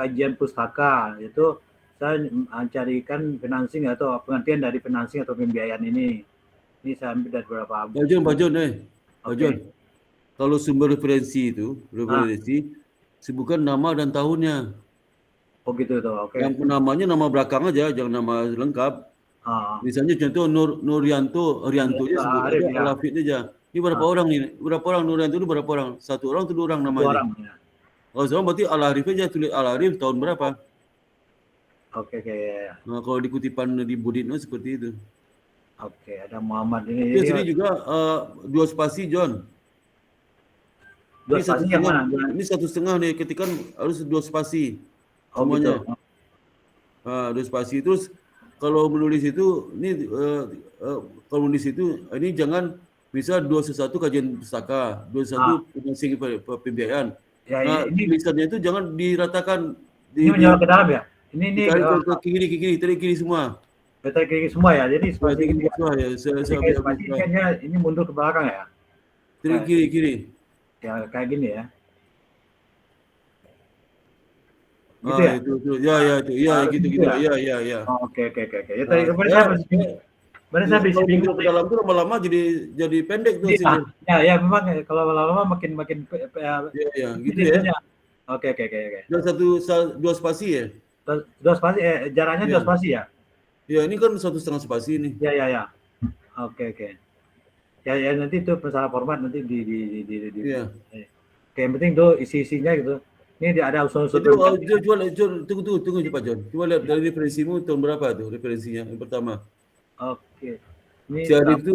kajian pustaka, yaitu saya mencarikan financing atau pengertian dari financing atau pembiayaan ini. Ini saya ambil dari beberapa Pak John. Kalau sumber referensi itu, sebutkan nama dan tahunnya. Oh gitu tuh, oke. Yang namanya nama belakang aja, jangan nama lengkap. Misalnya contoh Nurianto aja sebut aja, Alafid aja. Ini berapa orang ini? Berapa orang Nurianto itu berapa orang? 1 orang atau 2 orang namanya? 2 orang. Ya. Oh, sekarang berarti Al-Arif aja, tulis Al-Arif tahun berapa? Oke. Nah, kalau di kutipan di Buditno seperti itu. Oke, ada Muhammad ini. Di sini juga 2 spasi John. 2 spasi yang mana? Ini 1,5 nih, ketikan harus 2 spasi. Semuanya. Gitu. 2 spasi. Terus kalau menulis itu, kalau menulis itu, ini jangan bisa 211 kajian pustaka, 21 financing pembiayaan. Ya, ini tulisannya itu jangan diratakan. Ini menjawab ke dalam ya? Ini ke kiri semua. Betul kiri semua ya. Jadi spasi kiri semua ya. Ini mundur ke belakang ya. Kiri. Ya kayak gini ya. Gitu ya? Itu. Gitu. Ya. Oke. Ya tadi kemarin saya bisa bingung ke dalam itu lama-lama jadi pendek tuh sini. Ya memang kalau lama-lama makin ya gitu ya. Oke. 2 spasi ya? 2 spasi jaraknya 2 spasi ya? Ya, ini kan 1,5 spasi nih. Ya. Oke. Ya nanti itu masalah format nanti di ya. Oke, yang penting tuh isi-isinya gitu. Ini ada usul-usul. Tunggu Pak John. Coba lihat dari referensimu tahun berapa tuh referensinya yang pertama. Oke. Ini si Arif itu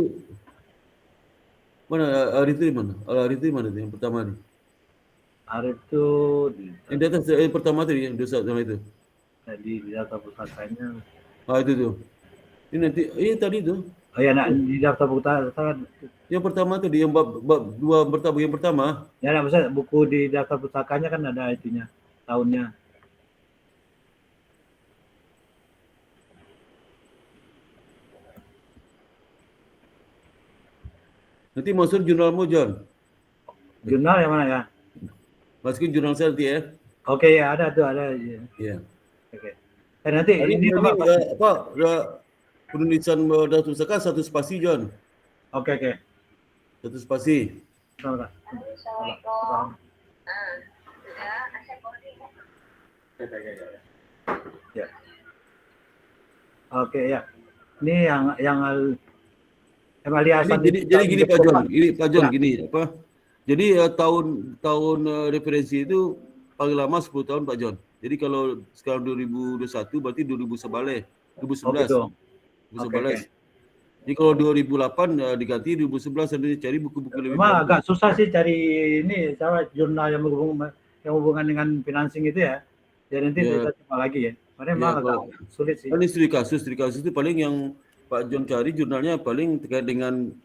mana? Arif itu di mana? Arif itu di mana tuh yang pertama nih? Arif itu yang di atas yang pertama tadi yang dosa sama itu. Tadi di daftar pustakanya. Itu tuh. Ini nanti tadi tuh. Oh ya, di daftar pustaka. Yang pertama tadi yang bab 2 pertama yang pertama. Ya, maksudnya buku di daftar pustakanya kan ada itunya, tahunnya. Nanti masuk jurnalmu John. Jurnal yang mana ya? Masukin jurnal saya nanti ya. Oke ya, ada. Iya. Oke. Nanti ini apa? Penulisan daftar pustaka 1 spasi John. Oke. 1 spasi. Assalamualaikum. Ya. Oke ya. Ini yang evaluasi. Jadi gini Pak John, gini apa? Jadi tahun referensi itu paling lama 10 tahun Pak John. Jadi kalau sekarang 2021 berarti 2011. Okay. Jadi kalau 2008 diganti 2011 sampai cari buku-buku lebih. Memang agak susah sih cari ini jurnal yang hubungan dengan financing itu ya. Jadi nanti kita coba lagi ya. Karena memang agak sulit sih. Ini studi kasus itu paling yang Pak John cari jurnalnya paling terkait dengan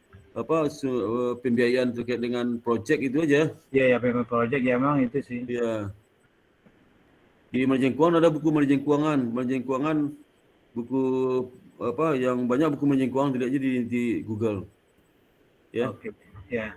pembiayaan terkait dengan project itu aja. Iya, project ya memang itu sih. Iya. Di manajemen keuangan ada buku manajemen keuangan, buku yang banyak buku manajemen keuangan tidak aja di Google. Ya. Oke. Ya.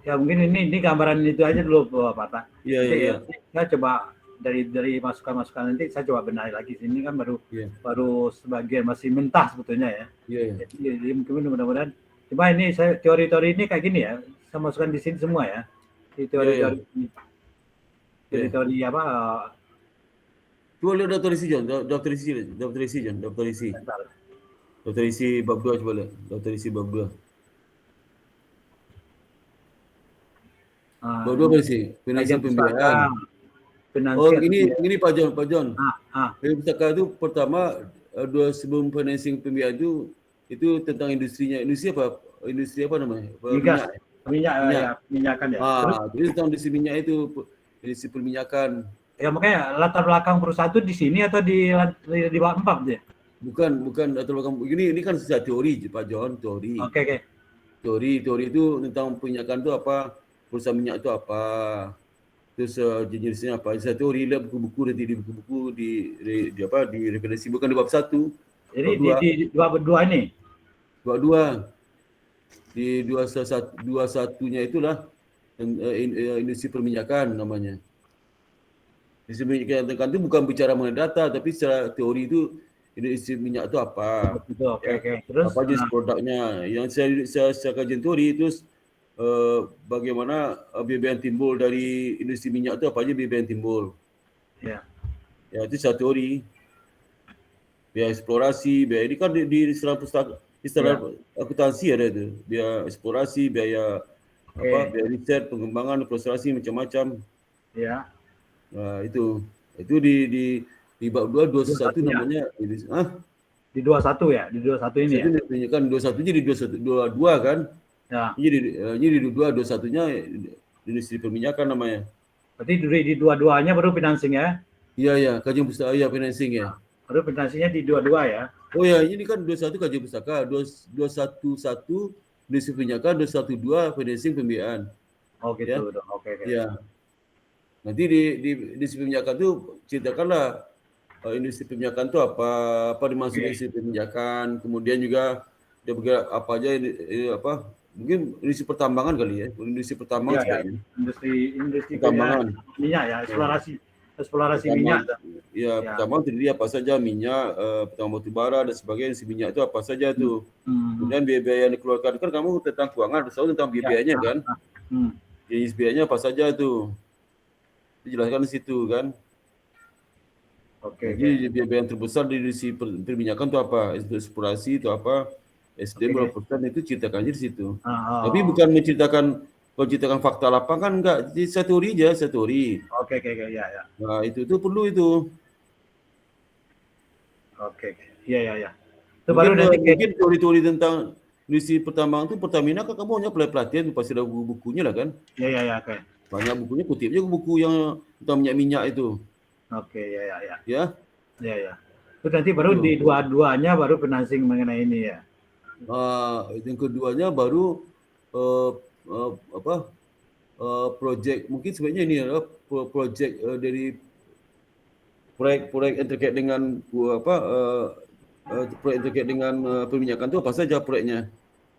Ya mungkin ini gambaran itu aja dulu Pak Ata. Iya, Nanti iya. saya coba dari masukan-masukan nanti saya coba benahi lagi. Ini kan Iya. baru sebagian masih mentah sebetulnya ya. Iya, iya. Jadi mungkin mudah-mudahan. Cuma ini saya teori-teori ini kayak gini ya. Saya masukkan di sini semua ya. Di teori-teori ini. Teori apa? Coba lihat daftar isi John, daftar isi bab 2 coba lihat, daftar isi bab 2. Bab 2 apa isi? Finansial pembiayaan. Oh, ini Pak John. Pustaka itu pertama sebelum financing pembiayaan itu tentang industrinya. Industri apa namanya? Minyak kan ya. Jadi tentang industri minyak itu, industri perminyakan. Ya makanya latar belakang perusahaan itu di sini atau di bawah 4 deh? Bukan latar belakang. Ini kan secara teori Pak John, teori. Oke. Teori itu tentang perminyakan itu apa, perusahaan minyak itu apa, terus jenisnya apa. Secara teori lihat buku-buku nanti di buku-buku di referensi, bukan di bab 1. Jadi di bab 2 ini. Bab 2. Di 21-nya itulah industri perminyakan namanya. Industri minyak itu bukan bicara mengenai data, tapi secara teori itu industri minyak itu apa? Oke. Terus apa jenis produknya? Yang saya kajian teori itu bagaimana biaya yang timbul dari industri minyak itu, apa aja biaya yang timbul? Ya, itu secara teori. Biaya eksplorasi, biaya ini kan di istilah akuntansi ada itu. Biaya eksplorasi, biaya biaya riset, pengembangan, prosesasi macam-macam. Ya. Nah, itu di bab 2 21 namanya di 21 ya, di 21 ini ya. Kan 21 jadi 22 kan? Ya. Jadi di 21-nya industri perminyakan namanya. Berarti di 22-nya baru financing ya? Iya, kajian pustaka financing ya. Baru financingnya di 22 ya. Oh ya, ini kan 21 kajian pustaka, 211 industri perminyakan, 212 financing pembiayaan. Oh gitu. Ya? Oke. Ya. Nanti di industri perminyakan itu ceritakanlah industri perminyakan itu apa dimaksud industri perminyakan, kemudian juga dia bergerak apa aja mungkin industri pertambangan kali ya, industri pertambangan sebenarnya. Industri pertambangan minyak ya, eksplorasi minyak. Ya, pertambangan terdiri apa saja, minyak, pertambangan batu bara dan sebagainya. Industri minyak itu apa saja tuh. Kemudian biaya yang dikeluarkan kan kamu tentang keuangan, selalu tentang biayanya kan. Jenis biayanya apa saja tuh. Dijelaskan di situ kan. Oke. Jadi biaya yang terbesar di industri perminyakan itu apa? Eksplorasi itu apa? SDM berapa persen itu ceritakan aja di situ. Tapi bukan menceritakan fakta lapangan, enggak. Jadi satu teori aja, satu teori. Oke, ya. Nah, itu perlu itu. Oke. Iya. Itu baru nanti mungkin teori-teori tentang industri pertambangan itu Pertamina kan kamu hanya pelatihan pasti ada bukunya lah kan? Iya, oke. Banyak bukunya, kutip aja buku yang tentang minyak itu. Oke, ya. Ya. Iya. Itu nanti baru di dua-duanya baru financing mengenai ini ya. Yang keduanya baru project, mungkin sebenarnya ini adalah project dari proyek yang terkait dengan proyek yang terkait dengan perminyakan itu apa saja proyeknya.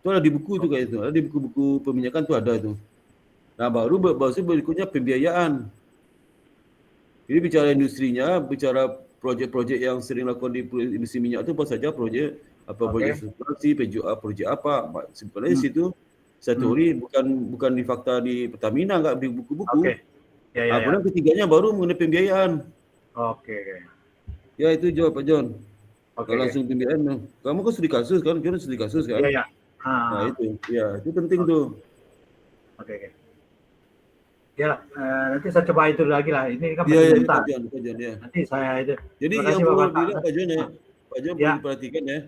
Itu ada di buku itu kayak itu, ada di buku-buku perminyakan itu ada itu. Nah, baru berikutnya pembiayaan. Jadi bicara industrinya, bicara proyek-proyek yang sering lakukan di industri minyak itu apa saja proyek, proyek eksplorasi, proyek apa. Sebenarnya di situ saya teori bukan di fakta di Pertamina, enggak di buku-buku. Ya. Kemudian ketiganya baru mengenai pembiayaan. Oke. Ya, itu jawab Pak John. Kalau langsung pembiayaan, kamu kan studi kasus kan? John studi kasus kan? Iya. Nah, itu penting tuh. Oke. Ya, nanti saya coba itu lagi lah. Ini kan kajian ya. Nanti saya itu. Jadi yang perlu dilihat Pak John ya, Pak John perlu diperhatikan ya.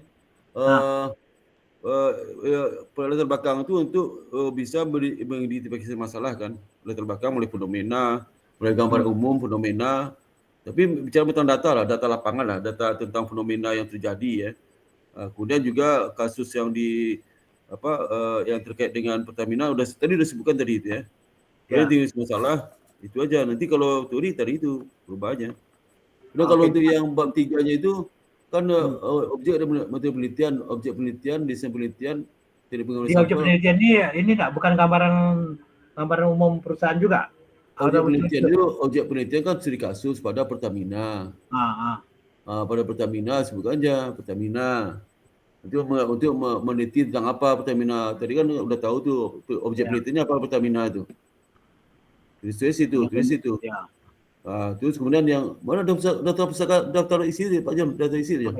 Latar belakang itu untuk bisa mengidentifikasi masalah kan. Latar belakang mulai fenomena, mulai gambaran umum fenomena. Tapi bicara tentang data lah, data lapangan lah, data tentang fenomena yang terjadi ya. Kemudian juga kasus yang yang terkait dengan Pertamina udah sebutkan tadi itu ya. Jadi masalah itu aja. Nanti kalau teori tadi itu berubah aja. Nah, kalau untuk yang bab 3-nya itu kan objek penelitian, desain penelitian, objek penelitian ini enggak bukan gambaran gambaran umum perusahaan juga. Objek penelitian kan studi kasus pada Pertamina. Pada Pertamina sebutkan aja Pertamina. Untuk meneliti tentang apa Pertamina. Tadi kan udah tahu tuh objek penelitiannya apa Pertamina itu. Tulis itu. Ya. Terus kemudian yang mana daftar isi dia, Pak Jon, daftar isi dia.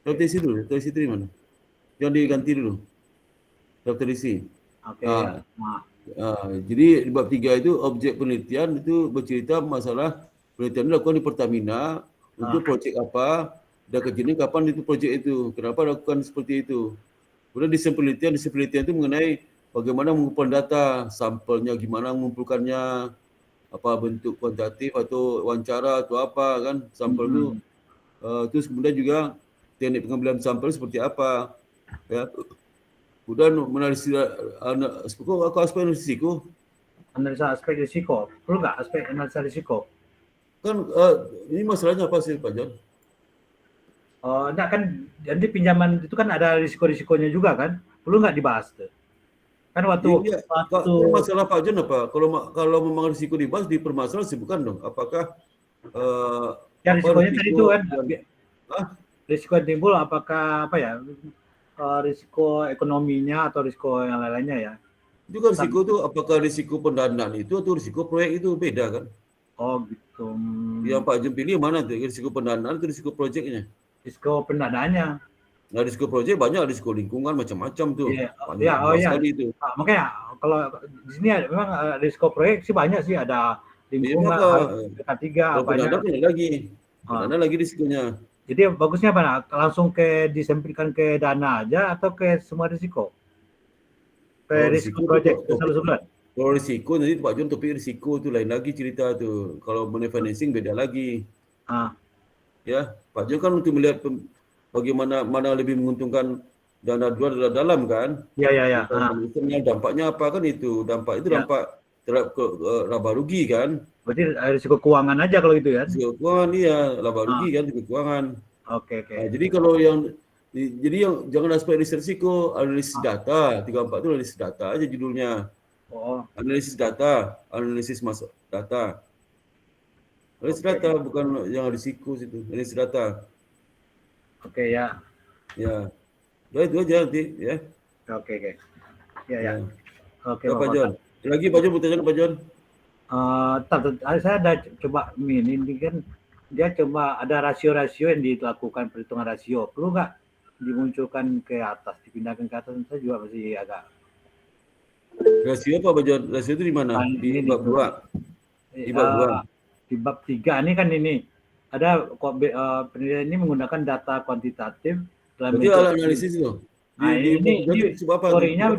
Daftar isi di mana? Yang diganti dulu. Daftar isi. Jadi di bab 3 itu objek penelitian itu bercerita masalah penelitian dilakukan di Pertamina untuk projek apa dan kejadian kapan itu projek itu, kenapa lakukan seperti itu. Kemudian di penelitian itu mengenai bagaimana mengumpulkan data, sampelnya gimana mengumpulkannya, apa bentuk kuantitatif atau wawancara atau apa kan sampel itu. Terus kemudian juga teknik pengambilan sampel seperti apa, ya. Kemudian menganalisis analisa aspek risiko. Perlu nggak aspek analisa risiko? Kan ini masalahnya apa sih Pak Jon? Enggak kan, jadi pinjaman itu kan ada risiko-risikonya juga kan? Perlu nggak dibahas tuh? Kan waktu masalah Pak Jon apa? Kalau memang risiko dibahas di permasalahan sih bukan dong? Apakah ya risikonya tadi itu kan? Risiko yang timbul apakah apa ya? Risiko ekonominya atau risiko yang lainnya ya? Juga risiko itu apakah risiko pendanaan itu atau risiko proyek itu beda kan? Oh gitu. Yang Pak Jon pilih mana tuh? Risiko pendanaan atau risiko proyeknya? Risiko pendanaannya. Nah, risiko proyek banyak, risiko lingkungan macam-macam tuh. Itu. Makanya kalau di sini memang risiko proyek sih banyak sih, ada lingkungan, K3 apa ya. Pendanaan lagi risikonya. Jadi bagusnya apa? Langsung disempitkan ke dana aja atau ke semua risiko? Ke risiko proyek keseluruhan. Kalau risiko nanti Pak Jon topik risiko itu lain lagi cerita tuh. Kalau money financing beda lagi. Ya, Pak Jon kan untuk melihat bagaimana mana lebih menguntungkan dana luar dan dalam kan? Ya. Dampaknya apa kan itu? Dampak itu dampak terhadap laba rugi kan? Berarti risiko keuangan aja kalau gitu ya? Risiko keuangan iya, laba rugi kan risiko keuangan. Oke. Nah, jadi kalau yang jangan aspek risiko, analisis data, 34 itu analisis data aja judulnya. Analisis data, analisis data. Analisis data bukan yang risiko situ, analisis data. Oke ya. Ya. Udah itu aja nanti ya. Oke. Ya. Oke, Pak Jon. Lagi Pak Jon bertanya Pak Jon. Saya ada coba ini kan dia coba ada rasio-rasio yang dilakukan perhitungan rasio. Perlu nggak dimunculkan ke atas, dipindahkan ke atas? Saya juga masih agak. Rasio apa Pak Jon? Rasio itu di mana? Di bab 2. Di bab 2. Di bab 3 ini kan ini ada penelitian ini menggunakan data kuantitatif dalam bentuk analisis itu. Ini story-nya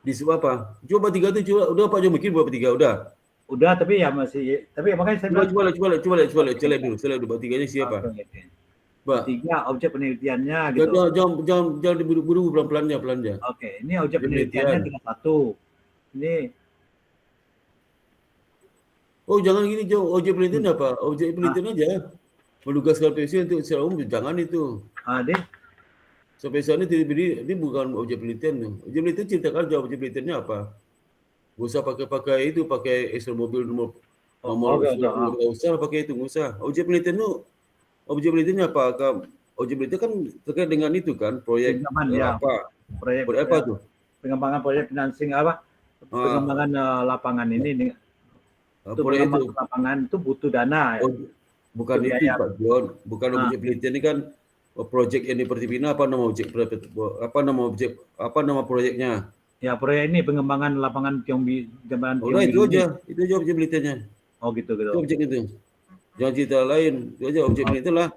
di sub apa? Coba 3 itu udah Pak Jon bikin bab 3 udah. Udah tapi ya masih makanya saya coba lihat dulu bab 3-nya siapa? Bab 3 objek penelitiannya gitu. Jangan diburu-buru pelan-pelan aja. Oke, ini objek penelitiannya 31. Ini jangan gini jauh. Objek penelitian apa? Objek penelitian aja. Menugaskan PhD untuk secara umum jangan itu. Sampai saat ini bukan objek penelitian tuh. Objek penelitian ceritakan jawab objek penelitiannya apa. Nggak usah pakai Excel mobil nomor nggak usah pakai itu, nggak usah. Objek penelitiannya apa? Objek penelitian kan terkait dengan itu kan proyek apa? Proyek apa tuh? Pengembangan proyek financing apa? Pengembangan lapangan ini. Proyek itu lapangan itu butuh dana. Bukan itu Pak Jon, bukan objek penelitian ini kan proyek yang di Pertamina apa nama proyeknya? Ya proyek ini pengembangan lapangan Tiongbi Jembatan Tiongbi. Itu aja objek penelitiannya. Gitu. Itu objek itu. Jangan cerita lain, itu aja objek penelitian lah.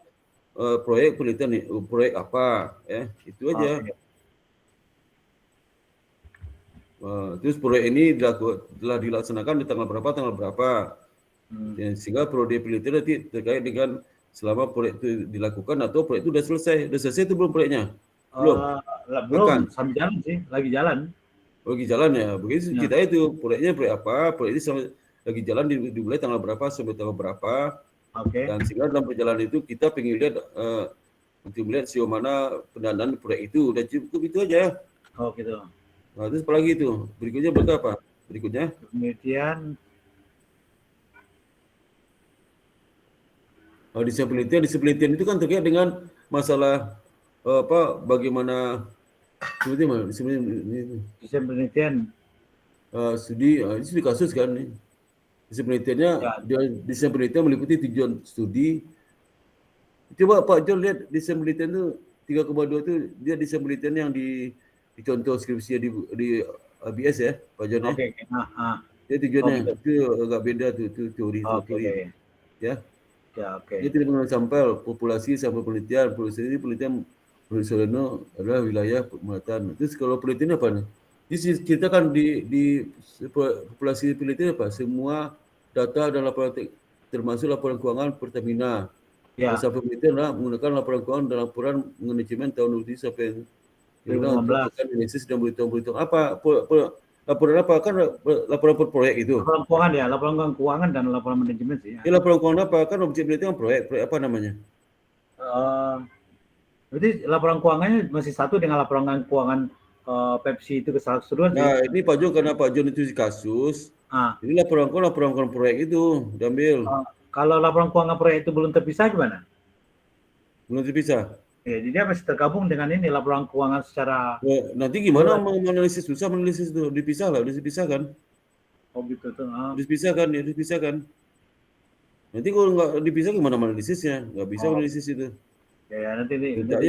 Proyek penelitian nih, proyek apa ya? Itu aja. Terus proyek ini telah dilaksanakan di tanggal berapa. Sehingga prodi penelitian nanti terkait dengan selama proyek itu dilakukan atau proyek itu sudah selesai itu belum proyeknya? Belum, sambil jalan sih, lagi jalan. Lagi jalan ya, begitu kita itu proyeknya proyek apa, proyek ini lagi jalan dimulai tanggal berapa sampai tanggal berapa. Dan sehingga dalam perjalanan itu kita pengen lihat untuk melihat sejauh mana pendanaan proyek itu, dan cukup itu aja. Gitu. Nah, terus apa lagi itu? Berikutnya berapa? Berikutnya? Kemudian Desain penelitian itu kan terkait dengan masalah bagaimana seperti mana desain penelitian. studi kasus kan nih. Desain penelitiannya desain penelitian meliputi tujuan studi. Coba Pak John lihat desain penelitian itu 3,2 itu dia desain penelitian yang dicontoh skripsi di ABS ya Pak John ya. Oke. Dia tujuannya itu agak beda tuh teori. Ya. Ya, oke. Dia tidak mengenal sampel populasi sampel penelitian. Penelitian Soleno adalah wilayah pengamatan. Terus kalau penelitian apa nih? Jadi kita kan di populasi penelitian apa? Semua data dan laporan termasuk laporan keuangan Pertamina. Ya. Sampel penelitian menggunakan laporan keuangan dan laporan manajemen tahun 2000 sampai 2015. Analisis dan berhitung-berhitung apa? Laporan apa? Kan laporan per proyek itu. Laporan keuangan ya, laporan keuangan dan laporan manajemen sih. Ya, laporan keuangan apa? Kan objek penelitian proyek apa namanya? Berarti laporan keuangannya masih satu dengan laporan keuangan Pepsi itu keseluruhan. Nah, ini Pak John karena Pak John itu di kasus. Jadi laporan keuangan proyek itu diambil. Kalau laporan keuangan proyek itu belum terpisah gimana? Belum terpisah. Ya, jadi dia masih tergabung dengan ini laporan keuangan secara. Nanti gimana menganalisis? Susah menganalisis itu, dipisah lah, dipisahkan. Oh gitu tuh. Dipisahkan. Nanti kalau nggak dipisah gimana analisisnya? Nggak bisa analisis itu. Ya nanti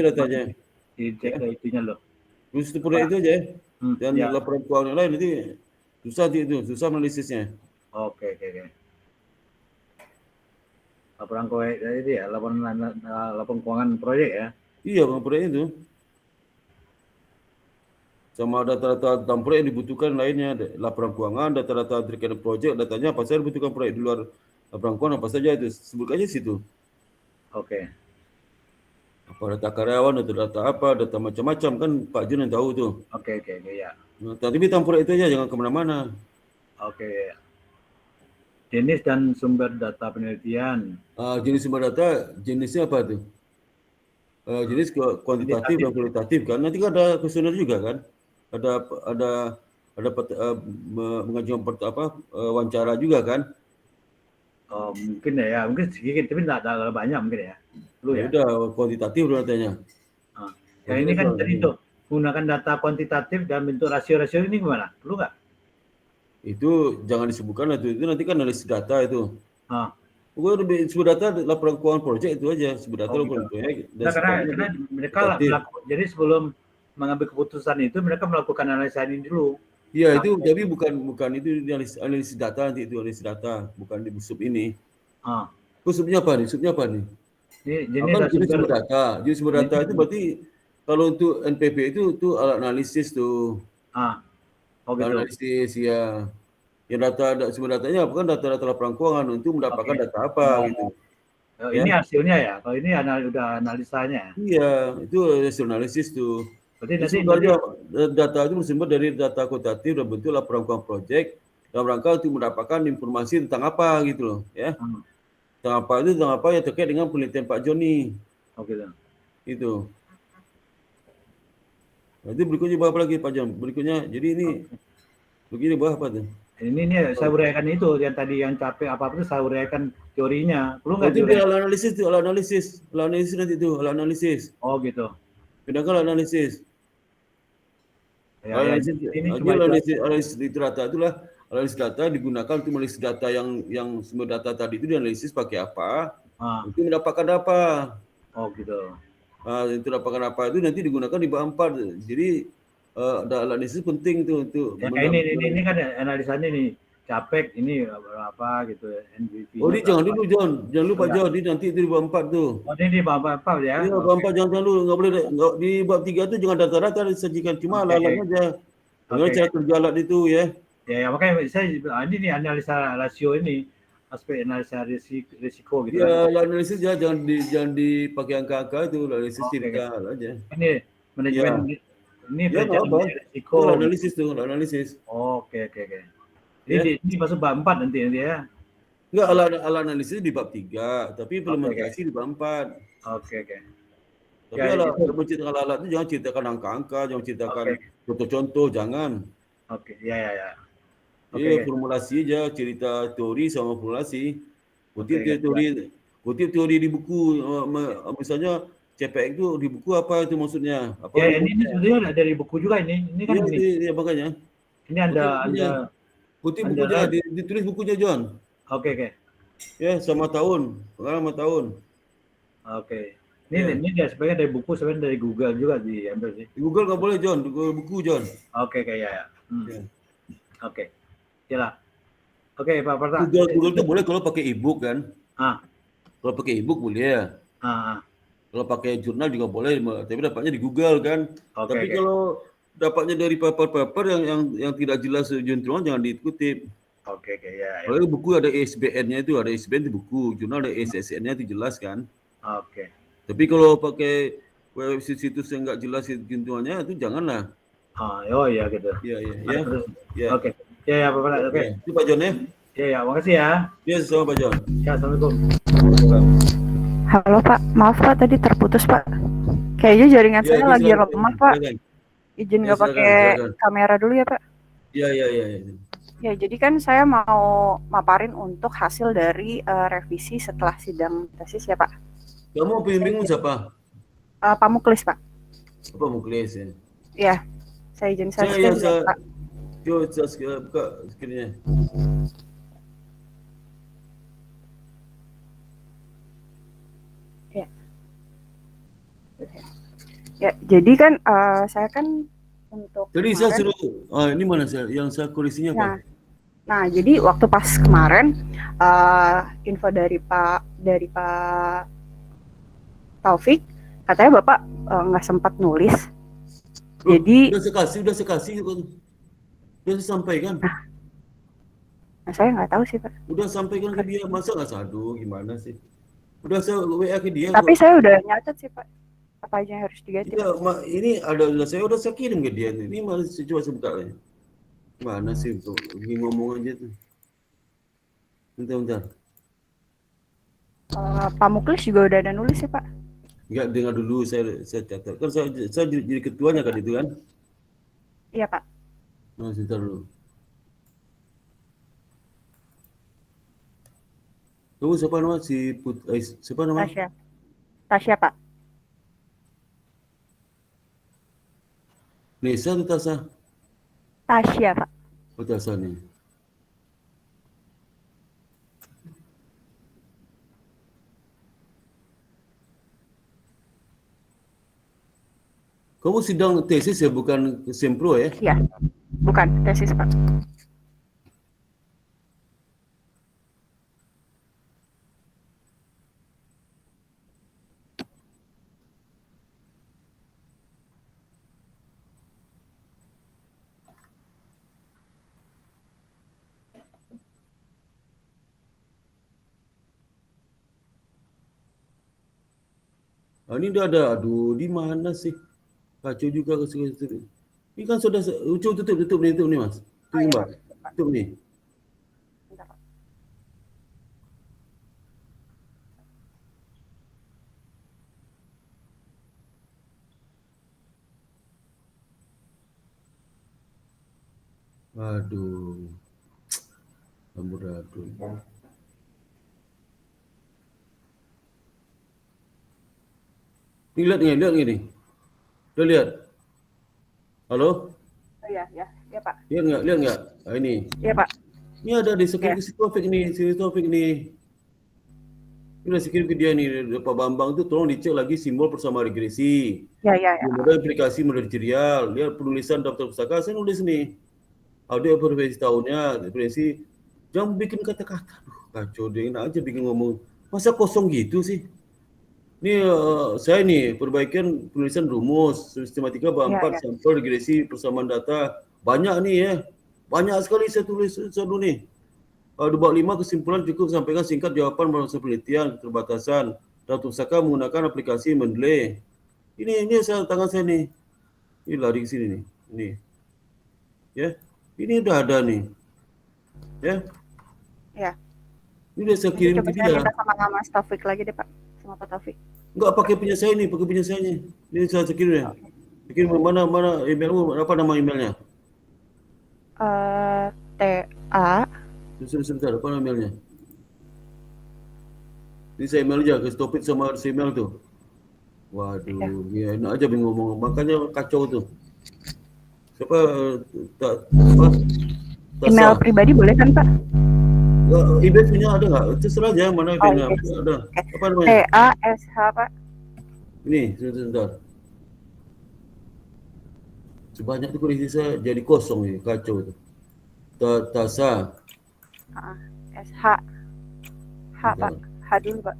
datanya. Dicek ke itunya loh. Terus itu proyek itu aja ya. Dan laporan keuangan yang lain nanti susah analisisnya. Oke. Laporan proyek itu ya, laporan keuangan proyek ya. Iya, proyek itu. Sama data-data tentang proyek yang dibutuhkan lainnya, laporan keuangan, data-data terkait proyek, datanya apa saja dibutuhkan proyek di luar laporan keuangan apa saja itu, sebut aja situ. Oke. Apa data karyawan, data apa, data macam-macam kan Pak Jun yang tahu tuh. Oke ya. Nah, tapi tentang proyek itu aja, jangan kemana-mana. Oke. Jenis dan sumber data penelitian. Jenis sumber data, jenisnya apa tuh? Jenis kuantitatif dan kualitatif kan. Nanti kan ada kuesioner juga kan. Ada mengajukan wawancara juga kan. Oh, mungkin ya, mungkin sedikit tapi tidak banyak mungkin ya. Perlu ya. Udah kuantitatif datanya. Yang ini kan tadi itu menggunakan data kuantitatif dan bentuk rasio-rasio ini gimana? Perlu nggak? Itu jangan disebutkan itu nanti kan analisis data itu. Pokoknya sumber data laporan keuangan proyek itu aja, sumber data laporan proyek. Karena mereka jadi sebelum mengambil keputusan itu mereka melakukan analisa ini dulu. Iya itu, tapi bukan itu analisis data nanti itu analisis data, bukan di sub ini. Subnya apa nih? Jenis sumber data. Jenis sumber data itu berarti kalau untuk NPP itu alat analisis tuh. Gitu. Analisis ya. Yang sumber datanya bukan data-data laporan keuangan untuk mendapatkan data apa gitu. Ini hasilnya ya. Kalau ini udah analisanya. Iya, itu hasil analisis tuh. Berarti data itu bersumber dari data kuantitatif dan bentuk laporan keuangan proyek dalam rangka untuk mendapatkan informasi tentang apa gitu loh, ya. Tentang apa yang terkait dengan penelitian Pak Joni. Gitu. Itu. Nanti berikutnya apa lagi Pak Jon? Berikutnya, jadi ini begini apa tuh? Ini saya uraikan itu yang tadi yang capek apa itu saya uraikan teorinya. Perlu nggak? Itu alat analisis nanti itu alat analisis. Oh gitu. Bedakan alat analisis. Analisis data itulah analisis data digunakan untuk analisis data yang sumber data tadi itu dianalisis pakai apa? Untuk mendapatkan apa? Oh gitu. Itu dapatkan apa itu nanti digunakan di bab 4. Jadi ada analisis penting tuh untuk ini kan analisanya nih capek ini apa gitu NPV. Oh, ini jangan dulu John, jangan lupa John, nanti itu di bab 4 tuh. Oh, ini di bab 4 ya. Iya, bab 4 jangan dulu, enggak boleh di bab 3 tuh jangan data-data disajikan cuma alat-alatnya aja. Dengan cara kerja alat itu ya. Ya makanya saya ini nih analisa rasio ini aspek analisa risiko gitu. Iya, analisis jangan dipakai angka-angka itu, analisis cerita aja. Ini manajemen ini risiko. Analisis tuh, analisis. Oke. Ini masuk bab 4 nanti ya. Enggak, alat analisis di bab 3, tapi implementasi di bab 4. Oke. Tapi Ya, kalau itu. menceritakan alat itu jangan ceritakan angka-angka, jangan ceritakan Oke. contoh-contoh, jangan. Oke, ya. Jadi Oke. formulasi aja, cerita teori sama formulasi. Kutip Oke, teori di buku, misalnya CPX itu di buku apa itu maksudnya? Apa Ya, ini rumusnya? sebenarnya dari buku juga ini. Ini kan Iya, ini. makanya. Ini ada Kutip Anda bukunya, right. ditulis bukunya John. Oke. Ya, sama tahun, pengalaman tahun. Oke. Ya. Ini dia sebenarnya dari buku, sebenarnya dari Google juga diambil sih. Di Google nggak boleh John, di buku John. Oke, ya. Ya. Oke. Yalah. Oke, Pak Parta. Google itu boleh kalau pakai e-book kan? Kalau pakai e-book boleh. Kalau pakai jurnal juga boleh, tapi dapatnya di Google kan. Oke, Tapi kalau dapatnya dari paper-paper yang tidak jelas jurnal jangan dikutip. Oke, ya. Kalau buku ada ISBN-nya itu, ada ISBN di buku, jurnal ada ISSN-nya itu jelas kan. Oke. Tapi kalau pakai website situs yang nggak jelas jurnalnya itu janganlah. Oh ya gitu. Iya. Oke. Ya Pak Parta. Oke. Itu Pak John ya. Ya, makasih ya. Iya, sama Pak John. Ya, Assalamualaikum. Halo Pak, maaf Pak tadi terputus Pak. Kayaknya jaringan Ya, saya itu lagi silakan. lemah Pak. Silakan. Izin Ya, nggak silakan, pakai silakan. kamera dulu ya Pak. Iya. Ya, jadi kan saya mau maparin untuk hasil dari revisi setelah sidang tesis ya Pak. Kamu pembimbingmu siapa? Pak Muklis Pak. Apa Muklis ya? Ya, saya izin Saya Pak. Coba buka screen-nya. Ya, jadi kan saya kan untuk Tadi saya suruh, ini mana yang saya korisinya apa? Nah, jadi waktu pas kemarin info dari Pak Taufik, katanya Bapak nggak sempat nulis. Jadi udah sekasih, udah sampaikan. Nah, saya nggak tahu sih Pak. Udah sampaikan ke dia, masa nggak sadu, gimana sih? Udah saya WA ke dia. Tapi saya udah nyatet sih Pak, apa aja yang harus diganti. Ya, ini saya udah kirim ke dia. Ini masih coba sebentar ya. Mana sih untuk ngomong aja tuh. Bentar. Pak Muklis juga udah ada nulis ya Pak. Enggak, dengar dulu saya catat. Kan saya jadi ketuanya kan itu kan? Iya Pak. Nah, sebentar dulu. Kamu siapa nama? Siapa nama? Tasya Pak. Nisa atau Tasya? Tasya Pak. Oh, Tasya nih. Kamu sidang tesis ya, bukan sempro ya? Iya, bukan tesis Pak. Ini udah ada, aduh, di mana sih? Kacau juga ke situ. Ini kan sudah, tutup nih Mas. Tutup Mbak, tutup nih. Aduh, ampun. Ini lihat nih. Udah lihat? Halo? Iya Pak. Lihat nggak? Nah, ini. Iya Pak. Ini ada di Topik nih. Ini udah saya kirim ke dia nih, Pak Bambang itu tolong dicek lagi simbol persamaan regresi. Iya. Kemudian aplikasi manajerial, lihat penulisan daftar pustaka, saya nulis nih. Ada referensi tahunnya, referensi. Jangan bikin kata-kata, kacau deh, enak aja bikin ngomong. Masa kosong gitu sih? Ini saya nih perbaikan penulisan rumus, sistematika bab 4, sampel regresi persamaan data. Banyak nih ya, banyak sekali saya tulis dulu nih. Bab 5 kesimpulan cukup sampaikan singkat jawaban berdasarkan penelitian keterbatasan. Daftar pustaka menggunakan aplikasi Mendeley. Ini tangan saya nih. Ini lari ke sini nih. Ini. Ya. Ini udah ada nih. Ya. Ya. Ini udah saya kirim ke dia. Coba saya minta sama Mas Taufik lagi deh Pak. Sama Pak Taufik. Enggak pakai punya saya ni, pakai punya saya ni. Ini saya kirim ni. Saya kirim mana emailmu, apa nama emailnya? TA Sebentar, apa nama emailnya? Ini saya email aja, ke topik sama email tu. Waduh, ya enak aja ngomong, makanya kacau tu. Siapa tak apa? Tak email sah. pribadi boleh kan Pak? Email punya ada nggak? Terserah aja mana emailnya. Yes. Ada. Oke. Apa namanya? TASH Pak. Ini sebentar. Sebanyak tu koleksi saya jadi kosong ni, kacau tu. Tasa. SH H Pak. H dulu Pak.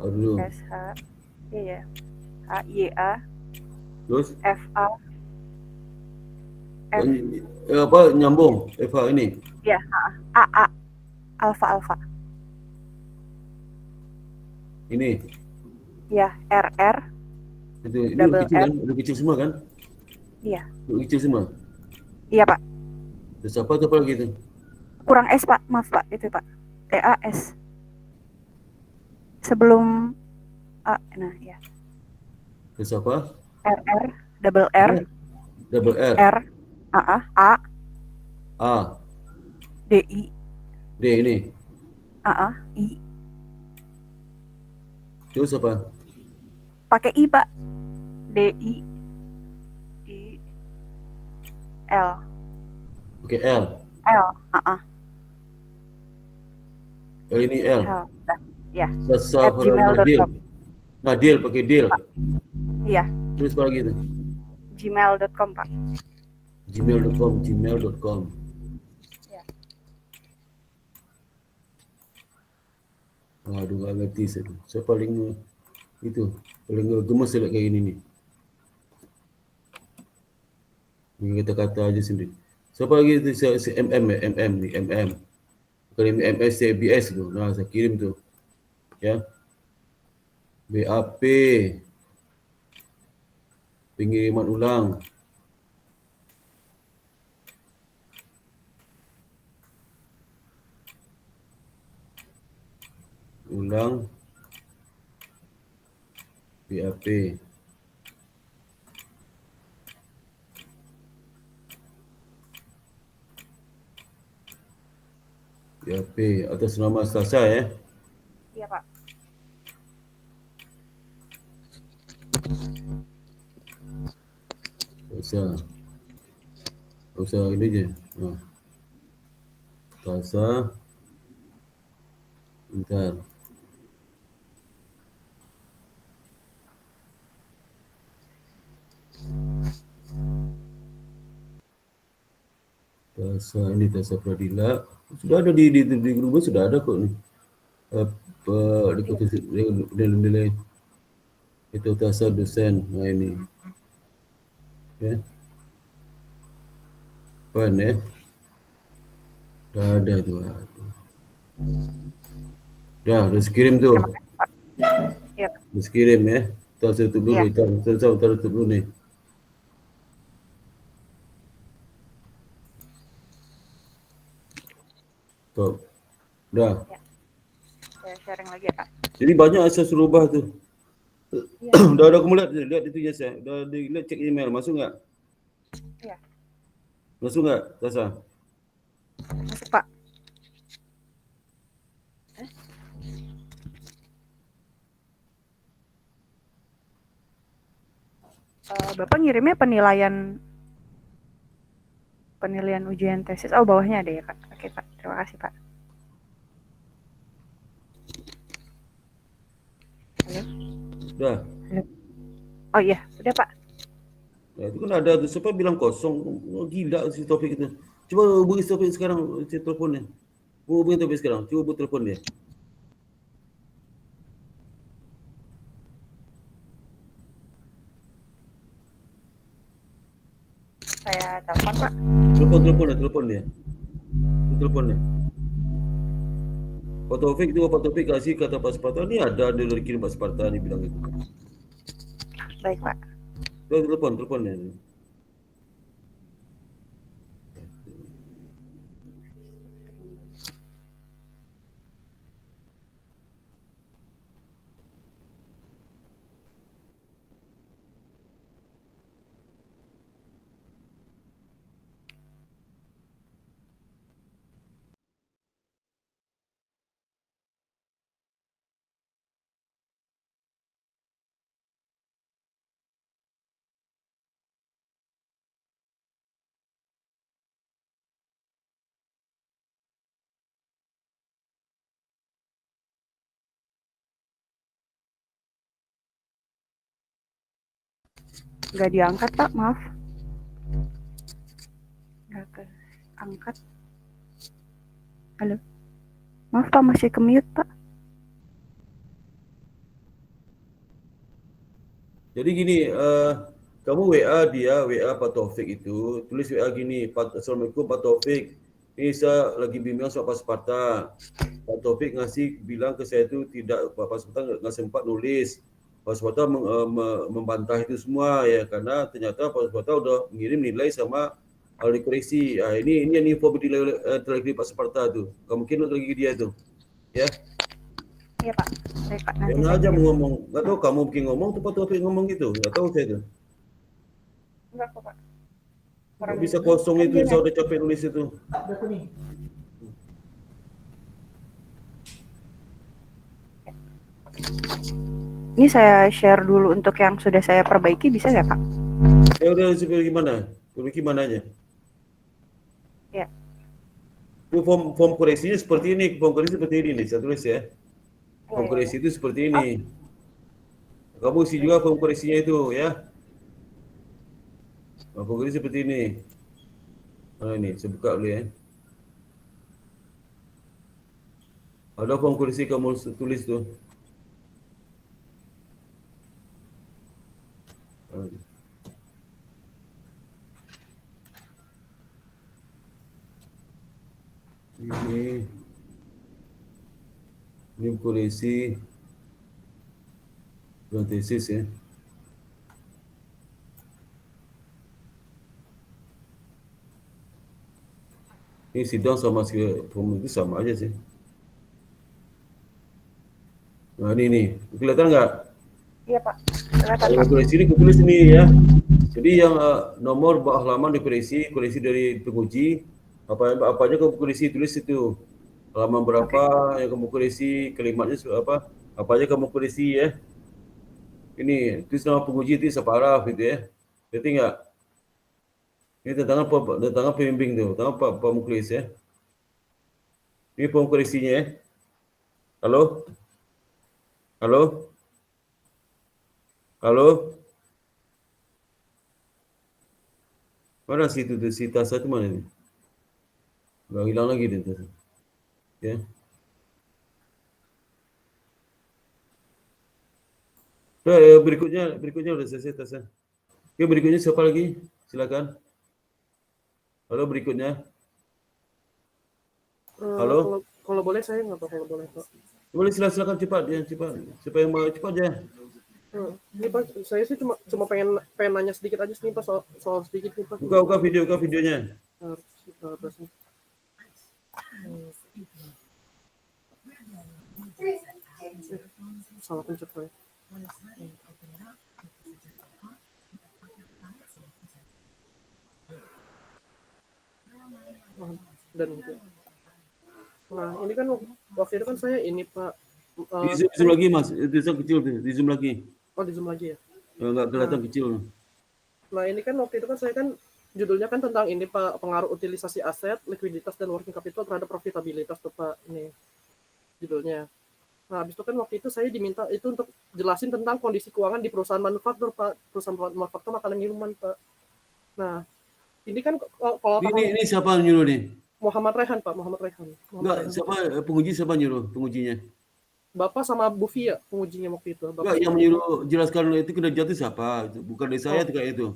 Aduh. SH iya. HYA Terus FA F apa nyambung FH ini? ya AA Alfa Ini. ya RR Itu ini double kecil R. kan? Udah kecil semua kan? Iya. Udah kecil semua. Iya Pak. Terus apa tu apa lagi tu? Kurang S Pak, maaf Pak, itu Pak. TAS. Sebelum A, nah ya. Terus apa? RR double R Double R. R A A. DI D ini. I. Terus apa? Pakai I Pak. DI L Oke L. L L ini L. L. Dah. Ya. Sasa @gmail.com. Nadil. Nadil pakai Dil. Iya. Terus apa lagi tu? gmail.com Pak. gmail.com. Ya. Aduh, nggak ngerti saya. Saya paling gemes saya lihat kayak gini ni. Ini kata-kata aja sendiri. Siapa lagi tu? MM ni, MM. Bukan MS CBS tu. Nah, saya kirim tu. Ya. BAP. Pengiriman ulang. BAP. BAP atas nama Sasa ya. Iya Pak. Usah ini je. Sasa. Bentar. Tasa Pradila. Sudah ada di grup sudah ada kok ni. Apa nilai itu Tasa dosen. Nah ini. Ya. Pan ya. Dah ada tu. Dah kirim tu. Iya. Dah kirim ya. Tasa tu dulu, taruh tu dulu ni. Top. Dah. Ya. Saya sharing lagi ya Pak. Jadi banyak asas rubah tu. Ya. Dah aku melihat itu je saya. Dah lihat cek email masuk enggak? Ya. Masuk enggak, Tasa? Masuk Pak. Bapak ngirimnya penilaian ujian tesis. Oh, bawahnya ada ya Kak. Oke Pak, terima kasih Pak. Halo? Dah. Halo. Oh iya, udah Pak. Nah, itu kan ada tu. Siapa bilang kosong? Oh, gila si topik itu. Cuba hubungi topik sekarang, si telefonnya. Hubungi topik sekarang. Cuba hubungi telefon dia. Saya telepon Pak. Telepon dia. Telepon dia. Pak Taufik kasih kata Pak Sparta ni ada dari kirim Pak Sparta ni bilang itu. Baik Pak. Telepon dia. Nggak diangkat Pak, maaf. Nggak keangkat. Halo. Maaf Pak, masih ke mute Pak. Jadi gini, kamu WA Pak Taufik itu, tulis WA gini, Assalamualaikum Pak Taufik, ini saya lagi bimbingan soal Paspaparta. Pak Taufik bilang ke saya itu tidak, Pak Paspaparta nggak sempat nulis. Pak Paspaparta membantah itu semua ya, karena ternyata Pak Paspaparta udah mengirim nilai sama dikoreksi. Ini yang info terlebih Pak Paspaparta tuh, mungkin lagi dia tuh, ya. Iya Pak, baik Pak. Nanti Jangan saya aja kirim. ngomong, nggak tahu kamu bikin ngomong tuh Pak Taufik ngomong gitu, nggak tahu saya tuh. Enggak kok Pak. Nggak bisa kosong itu, saya udah capek nulis itu. Ini saya share dulu untuk yang sudah saya perbaiki, bisa nggak Pak? Ya udah, seperti gimana? Perbaiki mana aja? Ya. Itu form koreksinya seperti ini, form koreksi seperti ini nih, saya tulis ya. Form koreksi itu seperti ini. Kamu isi juga form koreksinya itu ya. Form koreksi seperti ini. Nah ini, saya buka dulu ya. Ada form koreksi kamu tulis tuh. Ini koreksi tesis ya. Ini sidang sama form itu sama aja sih. Nah ini kelihatan nggak? Iya Pak. Kelihatan Kalau Pak. koreksi ini tulis ini ya. Jadi yang nomor halaman koreksi dari penguji, apa aja kamu koreksi, tulis itu. Halaman berapa yang kamu koreksi, kalimatnya apa aja kamu koreksi ya. Ini tulis nama penguji itu separaf gitu ya. Berarti enggak? Ini tentang pembimbing tuh, tentang Pak Muklis ya. Ini form koreksinya ya. Halo? Halo? Halo? Mana situ tuh, si Tasa itu mana nih? Udah hilang lagi dia Tasa. Ya. Berikutnya udah selesai Tasa. Oke, berikutnya siapa lagi? Silakan. Halo, berikutnya. Halo? Kalau boleh saya nggak Pak, kalau boleh Pak. Boleh silakan cepat ya, cepat. Siapa yang mau cepat aja. Ini Pak, saya sih cuma pengen nanya sedikit aja sih Pak, soal sedikit nih Pak. Buka videonya. Salah pencet Pak. Dan gitu. Nah, ini kan waktu itu kan saya ini Pak. Di zoom lagi Mas, di zoom kecil tuh, di zoom lagi. Oh, di zoom lagi ya? Enggak kelihatan kecil. Nah, ini kan waktu itu kan saya kan judulnya kan tentang ini Pak, pengaruh utilisasi aset, likuiditas dan working capital terhadap profitabilitas tuh Pak, ini judulnya. Nah, habis itu kan waktu itu saya diminta itu untuk jelasin tentang kondisi keuangan di perusahaan manufaktur Pak, perusahaan manufaktur makanan minuman Pak. Nah, ini kan kalau ini siapa yang nyuruh nih? Muhammad Rehan Pak, Muhammad Rehan. Enggak, siapa nyuruh pengujinya? Bapak sama Bu Fia pengujinya waktu itu. Enggak, yang menyuruh jelaskan itu kena jatuh siapa? Bukan dari saya tuh kayak itu.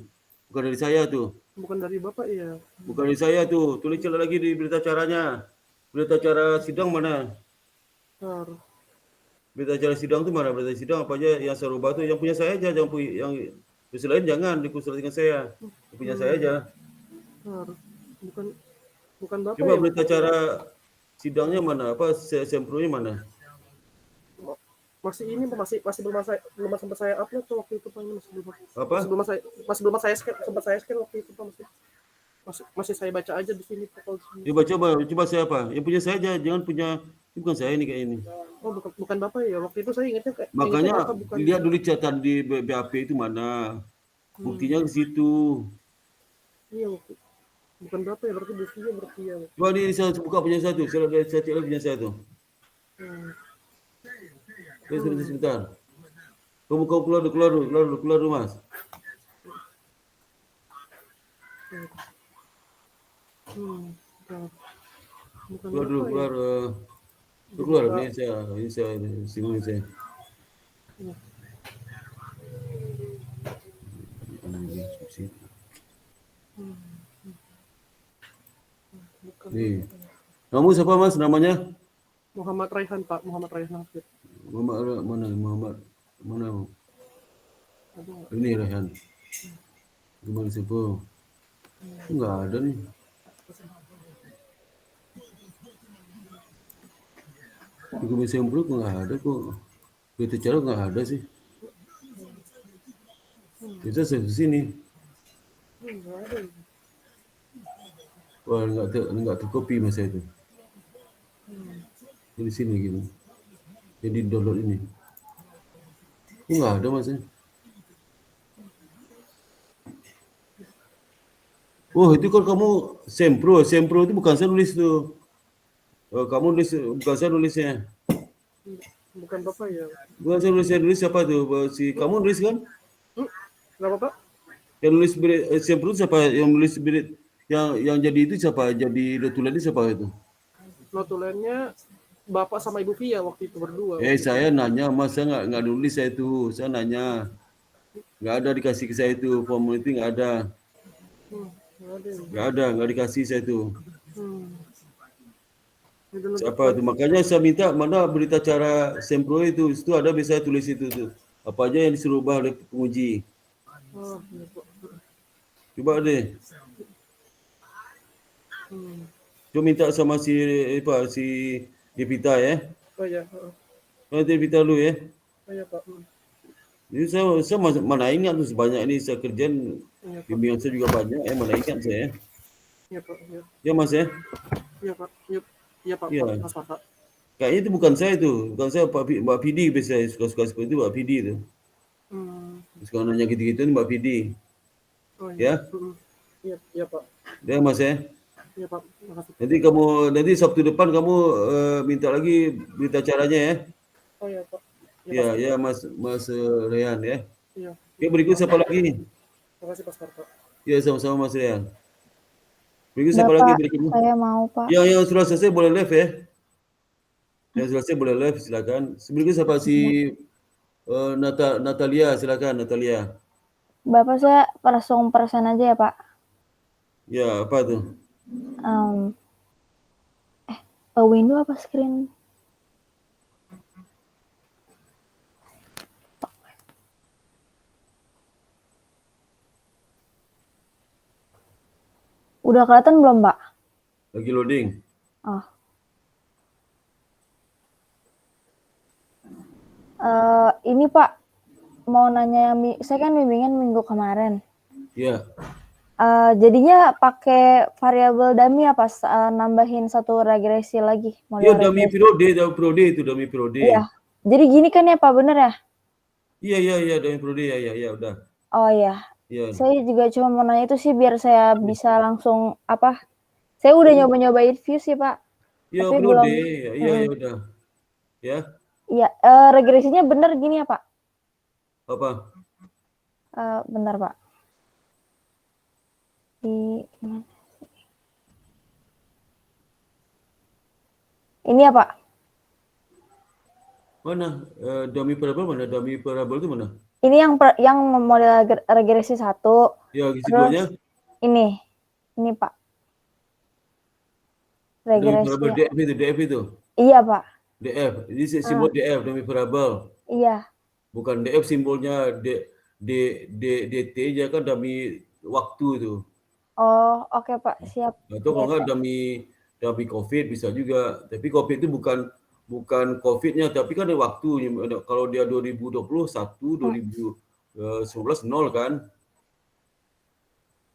Bukan dari saya tuh. Bukan dari Bapak ya. Bukan dari saya tuh. Tulis lagi di berita acaranya. Berita acara sidang mana? Berita acara sidang tuh mana? Berita sidang apa aja yang saya rubah tuh yang punya saya aja, yang kursi lain jangan dikonsultasi dengan saya. Yang punya saya aja. Bukan Bapak. Coba ya, berita acara sidangnya mana? Apa sempronya mana? Masih ini masih belum sempat saya upload tuh waktu itu Pak, ini Apa? masih belum saya scan waktu itu Pak, masih saya baca aja di sini Pak. Coba saya apa? Yang punya saya aja, jangan punya ini bukan saya ini kayak ini. Oh, bukan Bapak ya. Waktu itu saya ingatnya kayak makanya lihat dulu catatan di BAP itu mana. Buktinya di situ. Iya, bukan Bapak ya, berarti buktinya berarti ya. Coba ini saya buka punya saya tuh. Saya cek lagi punya saya tuh. Sebentar. Kamu keluar dulu Mas. Bentar. Bukan Keluar dulu, apa ya? keluar Dibuka. ini saya singgung saya. Iya. Bukan Nih. apa ya? Kamu siapa Mas namanya? Muhammad Raihan, Pak. Muhammad Raihan Hafid. Muhammad mana? Ada nggak? Ini Rehan. Gimana siapa? Enggak ada nih. Di Komisi Sempro enggak ada kok. Berita acara enggak ada sih. Kita di sini. Nggak ada. Wah, enggak terkopi masa itu. Di sini gitu. Jadi download ini. Enggak ada Mas. Oh, itu kan kamu Sempro itu bukan saya nulis tuh. Kamu nulis, bukan saya nulisnya. Bukan Bapak ya? Bukan saya nulis siapa tuh? Si kamu nulis kan? Kenapa, Pak? Yang nulis Sempro siapa? Yang nulis yang jadi itu siapa? Jadi notulennya siapa itu? Notulennya Bapak sama Ibu Via waktu itu berdua. Saya nanya, Mas, saya nggak nulis saya itu. Saya nanya. Nggak ada dikasih ke saya itu. Form itu nggak ada. Nggak dikasih saya itu. Siapa itu? Makanya saya minta mana berita acara Sempro itu ada bisa tulis itu tuh. Apa aja yang disuruh ubah oleh penguji. Coba deh. Coba minta sama si Devita ya. Oh ya. Nanti Devita dulu ya. Oh ya, Pak. Jadi saya mana ingat tuh sebanyak ini saya kerjaan. Bimbingan saya juga banyak, mana ingat saya. Iya, Pak. Ya Mas ya. Iya, Pak. Iya, Pak. Iya. Mas Pak. Kayaknya itu bukan saya tuh, bukan saya Mbak Pidi biasanya suka-suka seperti itu Mbak Pidi tuh. Suka nanya gitu-gitu Mbak Pidi. Oh, Ya? Iya, Pak. Ya Mas ya. Iya, Pak. Makasih. Nanti Sabtu depan kamu minta lagi berita acaranya ya. Oh ya, Pak. Ya Mas Rehan ya. Iya. Oke, berikut siapa lagi? Terima kasih, Pak. Ya, sama-sama Mas Rehan. Berikut siapa lagi berikutnya? Saya mau, Pak. Yang sudah selesai boleh live ya. Yang selesai boleh live, silakan. Berikut siapa si Natalia, silakan Natalia. Bapak saya langsung persen aja ya, Pak. Ya, apa tuh? Window apa screen? Udah kelihatan belum, Pak? Lagi loading. Oh. Ini Pak, mau nanya, saya kan bimbingan minggu kemarin. Iya. Jadinya pakai variabel dummy apa nambahin satu regresi lagi? Iya, dummy periode itu dummy periode. Iya. Jadi gini kan ya Pak, bener ya? Iya, dummy periode ya, udah. Oh iya. Iya. Saya juga cuma mau nanya itu sih biar saya bisa langsung saya udah nyoba-nyobain view sih Pak. Iya, tapi periode. belum. Iya, udah. Ya. Iya, regresinya bener gini ya Pak? Apa? Bentar Pak. Ini ya Pak? Mana? Dummy variable mana? Dummy variable itu mana? Ini yang model regresi 1. Ya, keduanya. Ini Pak. Regresi. DF itu. Iya Pak. DF. Ini simbol DF, dummy variable. Iya. Bukan DF simbolnya DT aja kan dummy waktu itu. Oh, oke Pak, siap. Atau kalau nggak dummy COVID bisa juga. Tapi COVID itu bukan COVID-nya, tapi kan ada waktu. Kalau dia 2021, 2019 nol kan?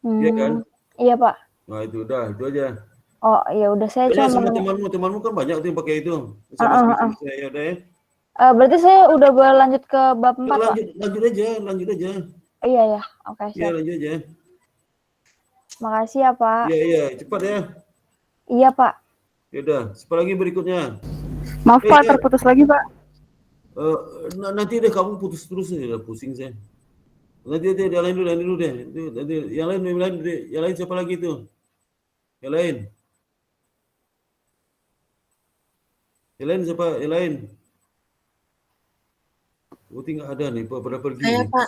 Iya kan? Iya Pak. Nah itu aja. Oh ya udah, saya cuma temanmu kan banyak tuh yang pakai itu. Ya udah ya. Berarti saya udah boleh lanjut ke bab 4 Pak? Lanjut aja. Iya ya, oke siap. Iya, lanjut aja. Makasih ya Pak. Iya, cepat ya. Iya Pak. Ya udah, siapa lagi berikutnya? Maaf Pak, terputus lagi Pak. Nanti deh kamu putus terus ya, pusing saya. Nanti yang lain dulu deh. Nanti yang lain siapa lagi tu? Yang lain. Yang lain siapa? Yang lain. Oh, tinggal ada nih, pada pergi Saya, nih. Pak.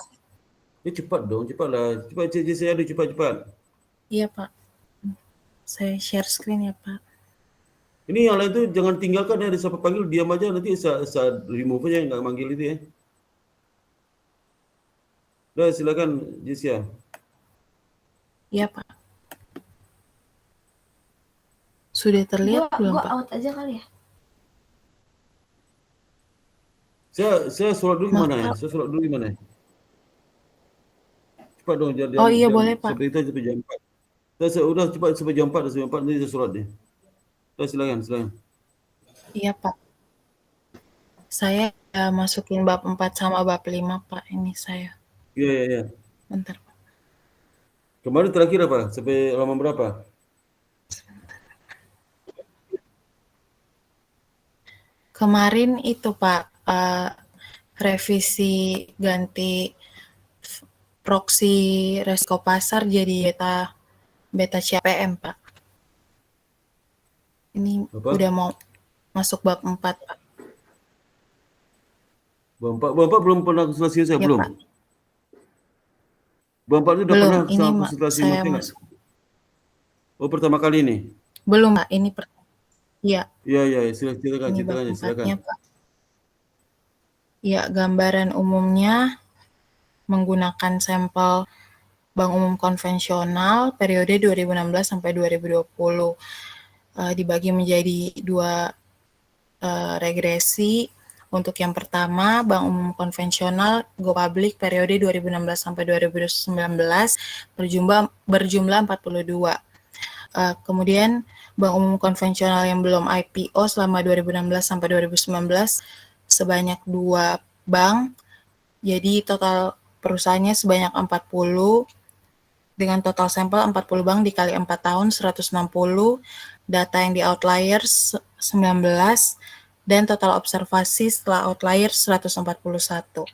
Cepat dong, cepatlah. Cepat, saya ada cepat. Iya, Pak. Saya share screen ya, Pak. Ini yang lain tu jangan tinggalkan, ada siapa panggil diam aja, nanti saya remove aja, nggak manggil itu ya. Dah, silakan Jessia. Iya, Pak. Sudah terlihat belum, Pak? Gua out aja kali ya. Saya surat dulu Maaf, mana ya? Pak. Saya surat dulu di mana? Cepat dong, Oh iya, boleh, Pak. Seperti itu sampai jam 4. Saya udah cepat sampai jam 4, nanti saya surat dia. Dah, silakan. Iya, Pak. Saya masukin bab 4 sama bab 5, Pak. Ini saya. Iya. Bentar, Pak. Kemarin terakhir apa? Sampai halaman berapa? Kemarin itu, Pak, revisi ganti proxy resiko pasar jadi beta CPM, Pak. Ini Apa? udah mau masuk bab 4, Pak. Bapak belum pernah konsultasi saya, Ya, belum? Pak. Bapak itu udah Belum, pernah ini konsultasi saya Mati nggak? masuk. Oh, pertama kali ini? Belum, Pak. Ini Iya. Iya, silakan. Ini bab 4-nya, Pak. Ya, gambaran umumnya menggunakan sampel bank umum konvensional periode 2016 sampai 2020. Dibagi menjadi 2 regresi. Untuk yang pertama, bank umum konvensional go public periode 2016 sampai 2019 berjumlah 42. Kemudian bank umum konvensional yang belum IPO selama 2016 sampai 2019 sebanyak 2 bank. Jadi total perusahaannya sebanyak 40 dengan total sampel 40 bank dikali 4 tahun 160, data yang di outliers 19 dan total observasi setelah outliers 141.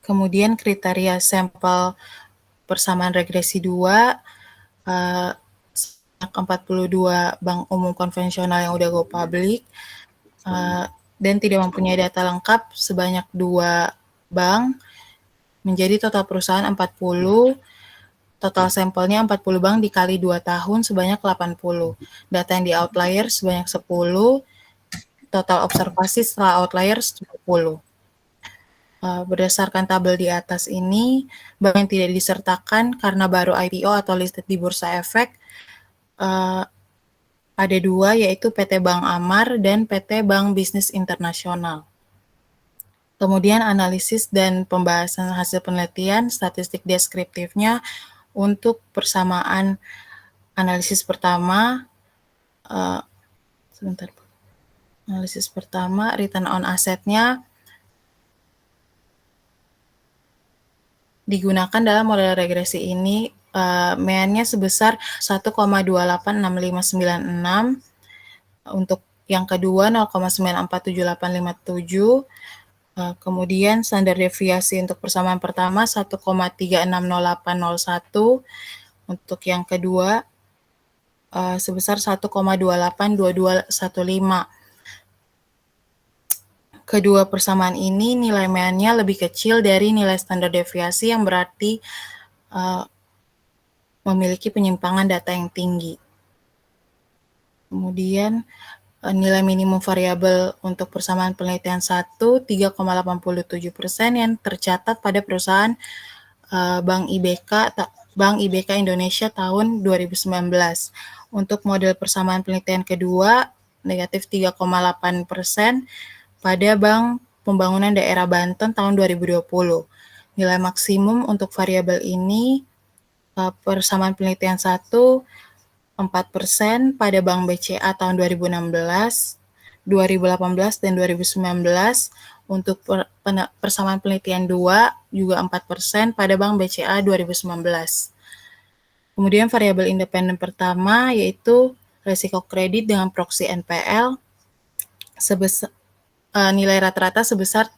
Kemudian kriteria sampel persamaan regresi 2 42 bank umum konvensional yang udah go public dan tidak mempunyai data lengkap sebanyak 2 bank menjadi total perusahaan 40, total sampelnya 40 bank dikali 2 tahun sebanyak 80, data yang di outlier sebanyak 10, total observasi setelah outlier 10. Berdasarkan tabel di atas ini, bank yang tidak disertakan karena baru IPO atau listed di Bursa Efek ada 2, yaitu PT Bank Amar dan PT Bank Bisnis Internasional. Kemudian analisis dan pembahasan hasil penelitian, statistik deskriptifnya untuk persamaan analisis pertama, analisis pertama return on asset-nya digunakan dalam model regresi ini, MEAN-nya sebesar 1,286596, untuk yang kedua 0,947857, kemudian standar deviasi untuk persamaan pertama 1,360801, untuk yang kedua sebesar 1,282215. Kedua persamaan ini nilai MEAN-nya lebih kecil dari nilai standar deviasi yang berarti memiliki penyimpangan data yang tinggi. Kemudian nilai minimum variabel untuk persamaan penelitian 1 3,87% yang tercatat pada perusahaan Bank IBK Indonesia tahun 2019. Untuk model persamaan penelitian kedua negatif 3,8% pada Bank Pembangunan Daerah Banten tahun 2020. Nilai maksimum untuk variabel ini persamaan penelitian 1 4% pada Bank BCA tahun 2016, 2018, dan 2019. Untuk persamaan penelitian 2 juga 4% pada Bank BCA 2019. Kemudian variabel independen pertama yaitu risiko kredit dengan proksi NPL sebesar nilai rata-rata sebesar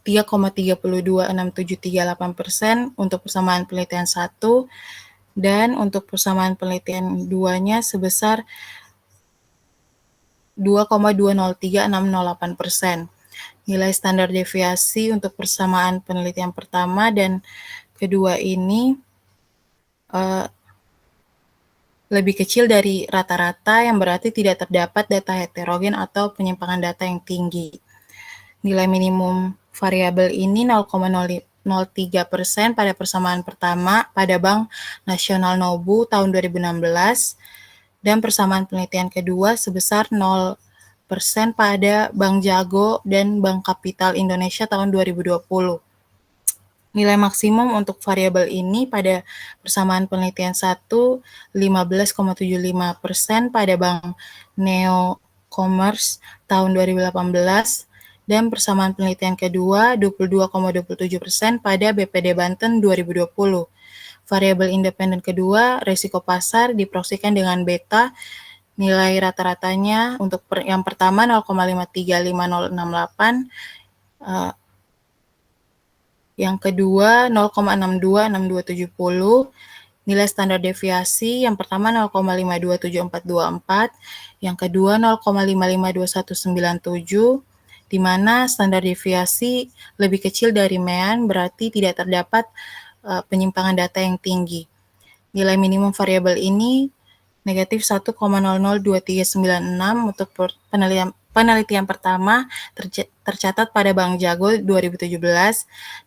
3,326738% untuk persamaan penelitian 1, dan untuk persamaan penelitian 2-nya sebesar 2,203608%. Nilai standar deviasi untuk persamaan penelitian pertama dan kedua ini lebih kecil dari rata-rata, yang berarti tidak terdapat data heterogen atau penyimpangan data yang tinggi. Nilai minimum variabel ini 0,03% pada persamaan pertama pada Bank Nasional Nobu tahun 2016, dan persamaan penelitian kedua sebesar 0% pada Bank Jago dan Bank Kapital Indonesia tahun 2020. Nilai maksimum untuk variabel ini pada persamaan penelitian 1, 15,75% pada Bank Neo Commerce tahun 2018, dan persamaan penelitian kedua 22,27% pada BPD Banten 2020. Variabel independen kedua, risiko pasar, diproyeksikan dengan beta. Nilai rata-ratanya untuk yang pertama 0,535068, yang kedua 0,626270, nilai standar deviasi yang pertama 0,527424, yang kedua 0,552197, di mana standar deviasi lebih kecil dari mean, berarti tidak terdapat penyimpangan data yang tinggi. Nilai minimum variabel ini negatif 1,002396 untuk penelitian pertama tercatat pada Bank Jago 2017,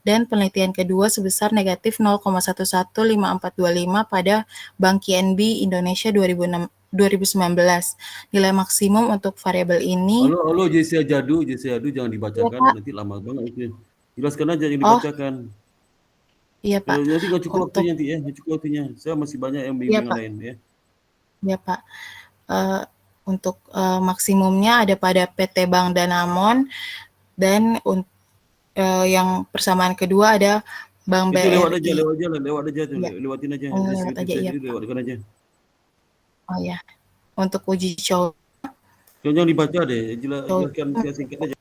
dan penelitian kedua sebesar negatif 0,115425 pada Bank KNB Indonesia 2019. Nilai maksimum untuk variabel ini... Halo JC Jadu jangan dibacakan, ya, nanti lama banget itu. Jelaskan aja yang dibacakan. Iya Pak. Nanti nggak cukup waktunya nanti ya, cukup waktunya. Saya masih banyak yang bimbingan lain ya. Ya Pak. Untuk maksimumnya ada pada PT Bank Danamon, dan yang persamaan kedua ada Bank BRI. Lewat aja tuh, ya. lewatin aja. Lewat aja, iya Pak. Lewatkan aja. Oh ya, untuk uji coba. Jangan dibaca deh, jelaskan singkat aja.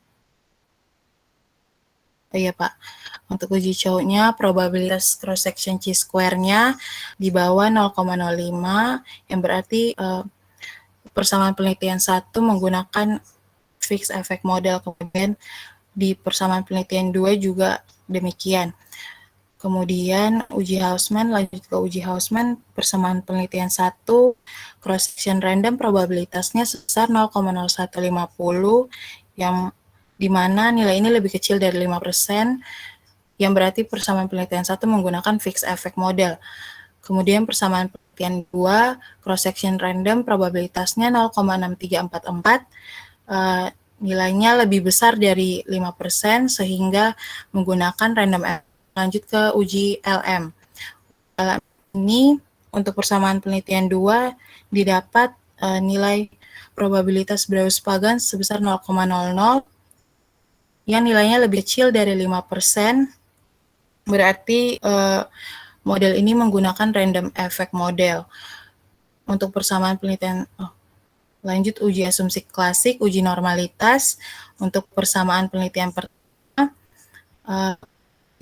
Iya Pak. Untuk uji cowoknya, probabilitas cross-section chi-square-nya di bawah 0,05, yang berarti persamaan penelitian 1 menggunakan fixed effect model, kemudian di persamaan penelitian 2 juga demikian. Kemudian uji Hausman, lanjut ke uji Hausman, persamaan penelitian 1, cross-section random probabilitasnya sebesar 0,0150, yang dimana nilai ini lebih kecil dari 5%, yang berarti persamaan penelitian 1 menggunakan fixed effect model. Kemudian persamaan penelitian 2, cross-section random probabilitasnya 0,6344, nilainya lebih besar dari 5%, sehingga menggunakan random effect. Lanjut ke uji LM. LM ini untuk persamaan penelitian 2 didapat nilai probabilitas Breuss-Pagan sebesar 0,00, yang nilainya lebih kecil dari 5%, berarti model ini menggunakan random effect model. Untuk persamaan penelitian, lanjut uji asumsi klasik, uji normalitas. Untuk persamaan penelitian pertama,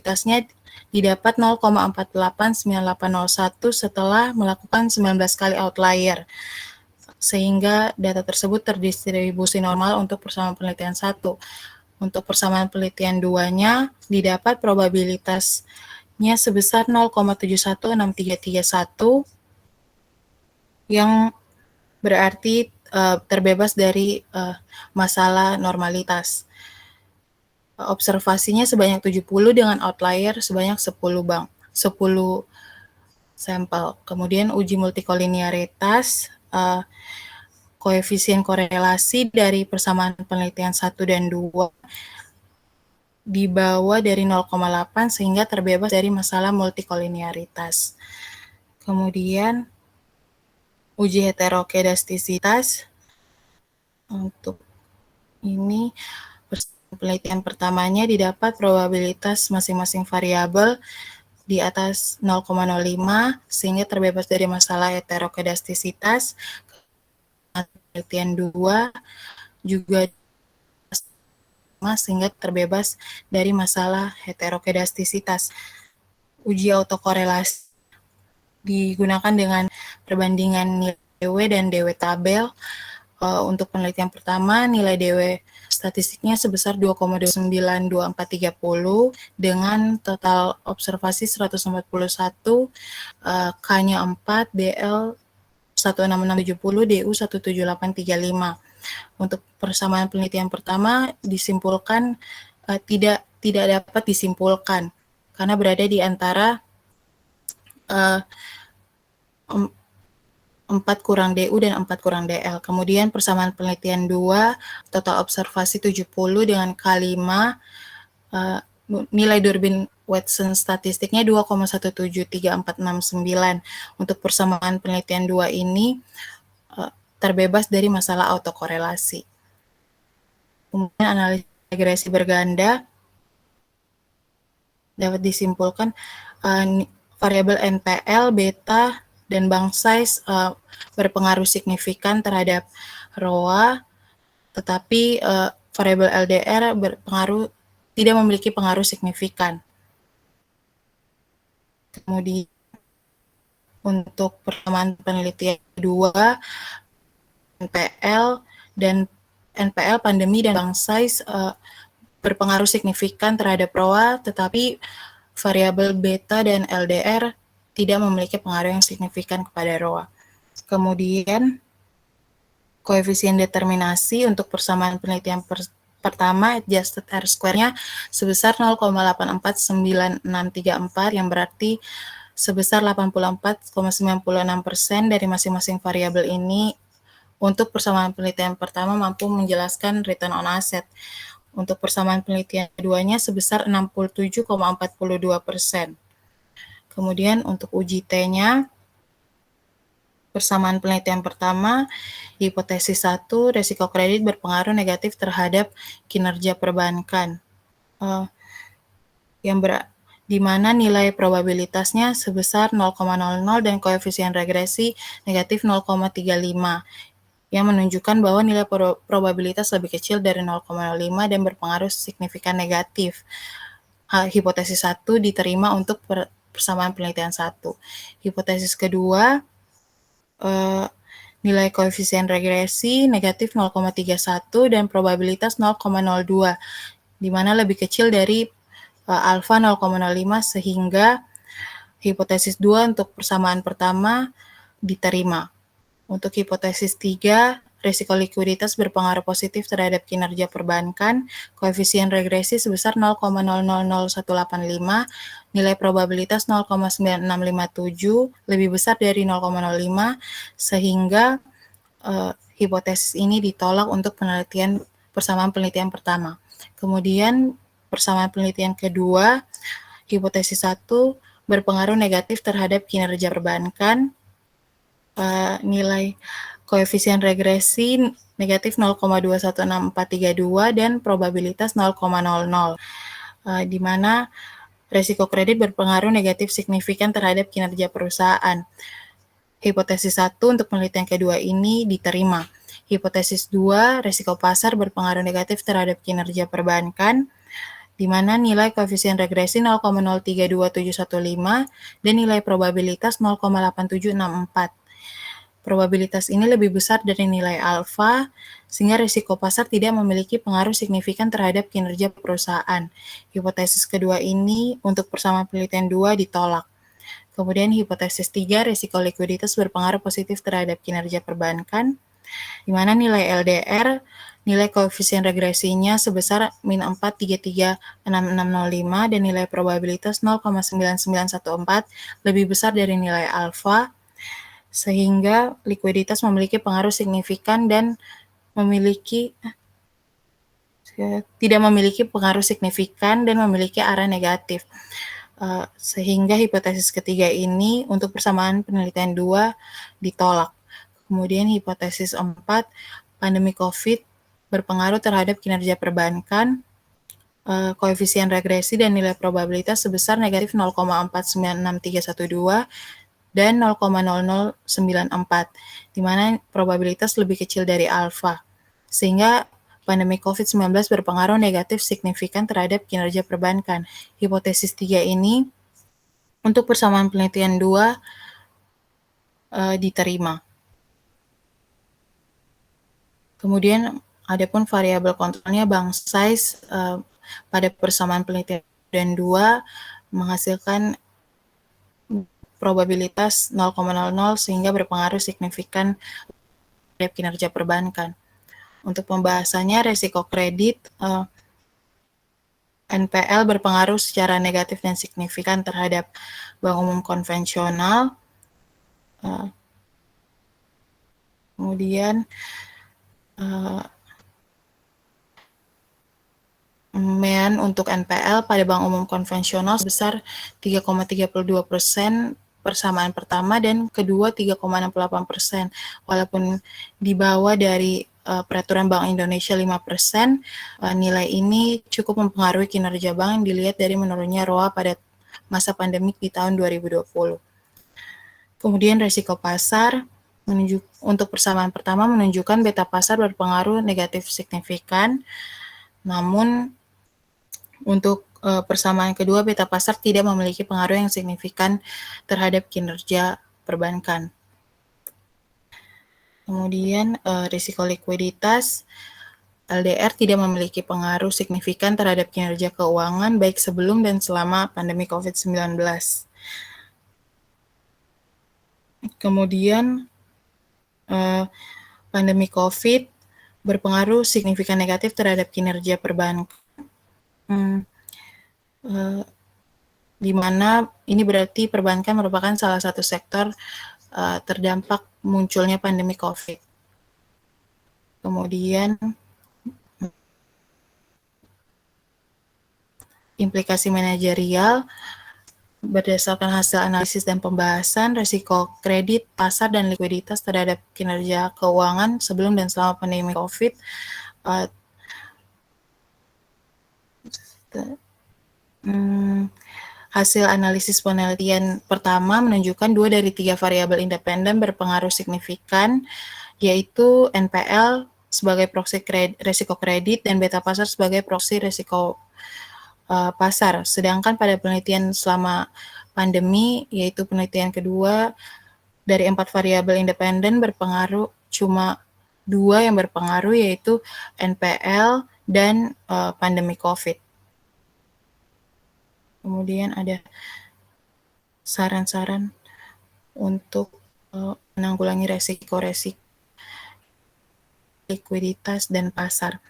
probabilitasnya didapat 0,489801 setelah melakukan 19 kali outlier, sehingga data tersebut terdistribusi normal untuk persamaan penelitian 1. Untuk persamaan penelitian 2-nya didapat probabilitasnya sebesar 0,716331, yang berarti terbebas dari masalah normalitas. Observasinya sebanyak 70 dengan outlier sebanyak 10 sampel. Kemudian uji multikolinearitas, koefisien korelasi dari persamaan penelitian 1 dan 2 di bawah dari 0,8 sehingga terbebas dari masalah multikolinearitas. Kemudian uji heterokedastisitas, untuk ini penelitian pertamanya didapat probabilitas masing-masing variabel di atas 0,05 sehingga terbebas dari masalah heterokedastisitas. Penelitian 2 juga sehingga terbebas dari masalah heterokedastisitas. Uji autokorelasi digunakan dengan perbandingan nilai DW dan DW tabel. Untuk penelitian pertama, nilai DW statistiknya sebesar 2,292430 dengan total observasi 141, K-nya 4, DL 16670, DU 17835. Untuk persamaan penelitian pertama disimpulkan tidak dapat disimpulkan karena berada di antara 4 kurang DU dan 4 kurang DL. Kemudian persamaan penelitian 2, total observasi 70 dengan K5, nilai Durbin Watson statistiknya 2,173469. Untuk persamaan penelitian 2 ini terbebas dari masalah autokorelasi. Kemudian analisis regresi berganda dapat disimpulkan variabel NPL, beta, dan bank size berpengaruh signifikan terhadap ROA, tetapi variabel LDR tidak memiliki pengaruh signifikan. Kemudian untuk persamaan penelitian kedua, NPL, pandemi, dan bank size berpengaruh signifikan terhadap ROA, tetapi variabel beta dan LDR tidak memiliki pengaruh yang signifikan kepada ROA. Kemudian, koefisien determinasi untuk persamaan penelitian pertama, adjusted R-square-nya sebesar 0,849634, yang berarti sebesar 84,96% dari masing-masing variabel ini. Untuk persamaan penelitian pertama mampu menjelaskan return on asset. Untuk persamaan penelitian keduanya sebesar 67,42%. Kemudian untuk uji T-nya, persamaan penelitian pertama, hipotesis 1, resiko kredit berpengaruh negatif terhadap kinerja perbankan. Di mana nilai probabilitasnya sebesar 0,00 dan koefisien regresi negatif 0,35, yang menunjukkan bahwa nilai probabilitas lebih kecil dari 0,05 dan berpengaruh signifikan negatif. Hipotesis 1 diterima untuk persamaan penelitian 1. Hipotesis kedua, nilai koefisien regresi negatif 0,31 dan probabilitas 0,02, di mana lebih kecil dari alfa 0,05, sehingga hipotesis 2 untuk persamaan pertama diterima. Untuk hipotesis 3, risiko likuiditas berpengaruh positif terhadap kinerja perbankan, koefisien regresi sebesar 0,000185, nilai probabilitas 0,9657, lebih besar dari 0,05, sehingga hipotesis ini ditolak untuk persamaan penelitian pertama. Kemudian persamaan penelitian kedua, hipotesis 1 berpengaruh negatif terhadap kinerja perbankan, nilai koefisien regresi negatif 0,216432 dan probabilitas 0,00, di mana risiko kredit berpengaruh negatif signifikan terhadap kinerja perusahaan. Hipotesis 1 untuk penelitian kedua ini diterima. Hipotesis 2, risiko pasar berpengaruh negatif terhadap kinerja perbankan, di mana nilai koefisien regresi 0,032715 dan nilai probabilitas 0,8764. Probabilitas ini lebih besar dari nilai alfa, sehingga risiko pasar tidak memiliki pengaruh signifikan terhadap kinerja perusahaan. Hipotesis kedua ini untuk persamaan penelitian 2 ditolak. Kemudian hipotesis 3, risiko likuiditas berpengaruh positif terhadap kinerja perbankan, di mana nilai LDR, nilai koefisien regresinya sebesar min 4,336605 dan nilai probabilitas 0,9914 lebih besar dari nilai alfa, sehingga likuiditas memiliki pengaruh signifikan dan tidak memiliki pengaruh signifikan dan memiliki arah negatif. Sehingga hipotesis ketiga ini untuk persamaan penelitian 2 ditolak. Kemudian hipotesis 4, pandemi COVID berpengaruh terhadap kinerja perbankan, koefisien regresi dan nilai probabilitas sebesar negatif 0,496312 dan 0,0094, di mana probabilitas lebih kecil dari alfa. Sehingga pandemi COVID-19 berpengaruh negatif signifikan terhadap kinerja perbankan. Hipotesis 3 ini untuk persamaan penelitian 2 diterima. Kemudian adapun variabel kontrolnya bank size pada persamaan penelitian 2 menghasilkan probabilitas 0,00 sehingga berpengaruh signifikan terhadap kinerja perbankan. Untuk pembahasannya, resiko kredit NPL berpengaruh secara negatif dan signifikan terhadap bank umum konvensional. Kemudian untuk NPL pada bank umum konvensional sebesar 3,32% persamaan pertama dan kedua 3,68%. Walaupun di bawah dari peraturan Bank Indonesia 5%, nilai ini cukup mempengaruhi kinerja bank yang dilihat dari menurunnya ROA pada masa pandemik di tahun 2020. Kemudian resiko pasar untuk persamaan pertama menunjukkan beta pasar berpengaruh negatif signifikan, namun untuk persamaan kedua beta pasar tidak memiliki pengaruh yang signifikan terhadap kinerja perbankan. Kemudian risiko likuiditas, LDR tidak memiliki pengaruh signifikan terhadap kinerja keuangan baik sebelum dan selama pandemi COVID-19. Kemudian pandemi COVID berpengaruh signifikan negatif terhadap kinerja perbankan, di mana ini berarti perbankan merupakan salah satu sektor terdampak munculnya pandemi COVID. Kemudian implikasi manajerial berdasarkan hasil analisis dan pembahasan risiko kredit, pasar, dan likuiditas terhadap kinerja keuangan sebelum dan selama pandemi COVID. Hasil analisis penelitian pertama menunjukkan 2 dari 3 variabel independen berpengaruh signifikan, yaitu NPL sebagai proksi risiko kredit dan beta pasar sebagai proksi risiko pasar. Sedangkan pada penelitian selama pandemi, yaitu penelitian kedua, dari 4 variabel independen berpengaruh cuma 2 yang berpengaruh, yaitu NPL dan pandemi COVID. Kemudian ada saran-saran untuk menanggulangi resiko-resiko likuiditas dan pasar.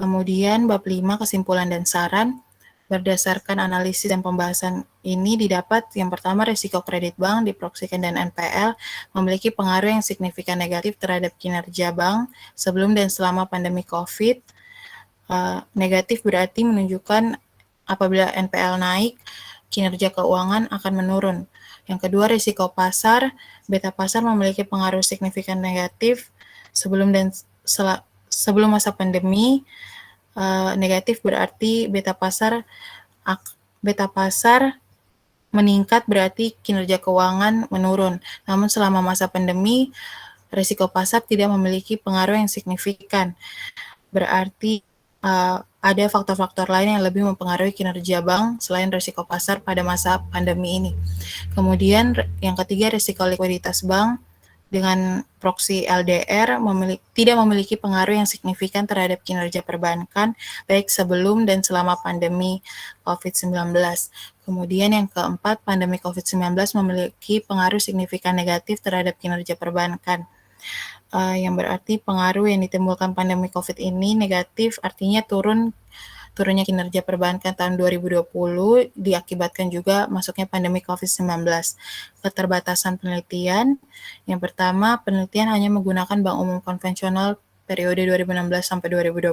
Kemudian bab 5 kesimpulan dan saran. Berdasarkan analisis dan pembahasan ini didapat yang pertama risiko kredit bank, diproksikan dan NPL memiliki pengaruh yang signifikan negatif terhadap kinerja bank sebelum dan selama pandemi COVID. Negatif berarti menunjukkan apabila NPL naik, kinerja keuangan akan menurun. Yang kedua, risiko pasar. Beta pasar memiliki pengaruh signifikan negatif sebelum masa pandemi. Negatif berarti beta pasar meningkat berarti kinerja keuangan menurun. Namun selama masa pandemi, risiko pasar tidak memiliki pengaruh yang signifikan. Berarti ada faktor-faktor lain yang lebih mempengaruhi kinerja bank selain risiko pasar pada masa pandemi ini. Kemudian yang ketiga, risiko likuiditas bank dengan proksi LDR tidak memiliki pengaruh yang signifikan terhadap kinerja perbankan baik sebelum dan selama pandemi COVID-19. Kemudian yang keempat, pandemi COVID-19 memiliki pengaruh signifikan negatif terhadap kinerja perbankan. Yang berarti pengaruh yang ditimbulkan pandemi COVID ini negatif, artinya turunnya kinerja perbankan tahun 2020 diakibatkan juga masuknya pandemi COVID-19. Keterbatasan penelitian, yang pertama penelitian hanya menggunakan bank umum konvensional periode 2016 sampai 2020.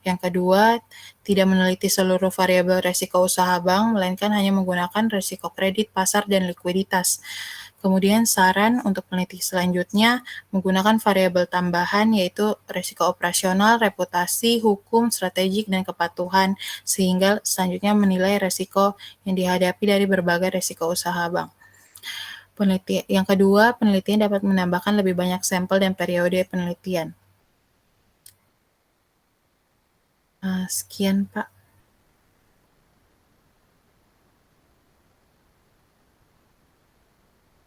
Yang kedua, tidak meneliti seluruh variabel risiko usaha bank, melainkan hanya menggunakan risiko kredit, pasar, dan likuiditas. Kemudian saran untuk peneliti selanjutnya menggunakan variabel tambahan yaitu risiko operasional, reputasi, hukum, strategik, dan kepatuhan sehingga selanjutnya menilai risiko yang dihadapi dari berbagai risiko usaha bank. Yang kedua, penelitian dapat menambahkan lebih banyak sampel dan periode penelitian. Sekian, Pak.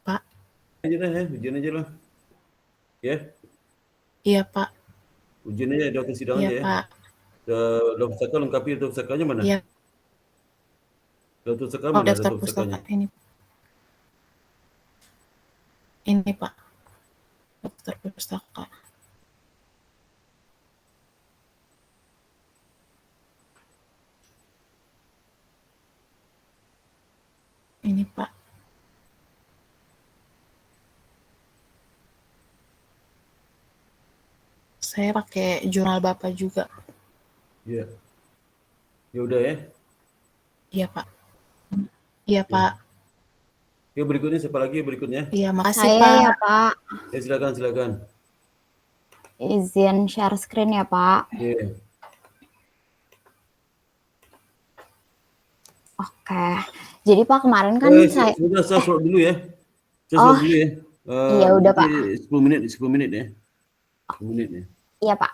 Pak. Aja dah ya, ujian aja lah. Ya. Iya, Pak. Ujian aja, daftar sidang Iya, aja ya. Pak. Daftar pustaka lengkapi, daftar pustakanya mana? Iya. Daftar pustaka Oh, mana? daftar Daftar pustakanya. pustaka ini. Ini, Pak. Daftar pustaka. Ini, Pak. Saya pakai jurnal Bapak juga. Iya. Ya udah ya. Iya, Pak. Iya, Pak. Oke, berikutnya siapa lagi berikutnya? Iya, makasih, Saya Pak. ya, Pak. Ya, silakan. Izin share screen ya, Pak. Iya. Oke. Jadi Pak kemarin kan saya Sudah saya slot dulu ya. Oh, Dulu ya. iya udah, Pak. 10 menit ya. 10 menit ya. Iya, Pak.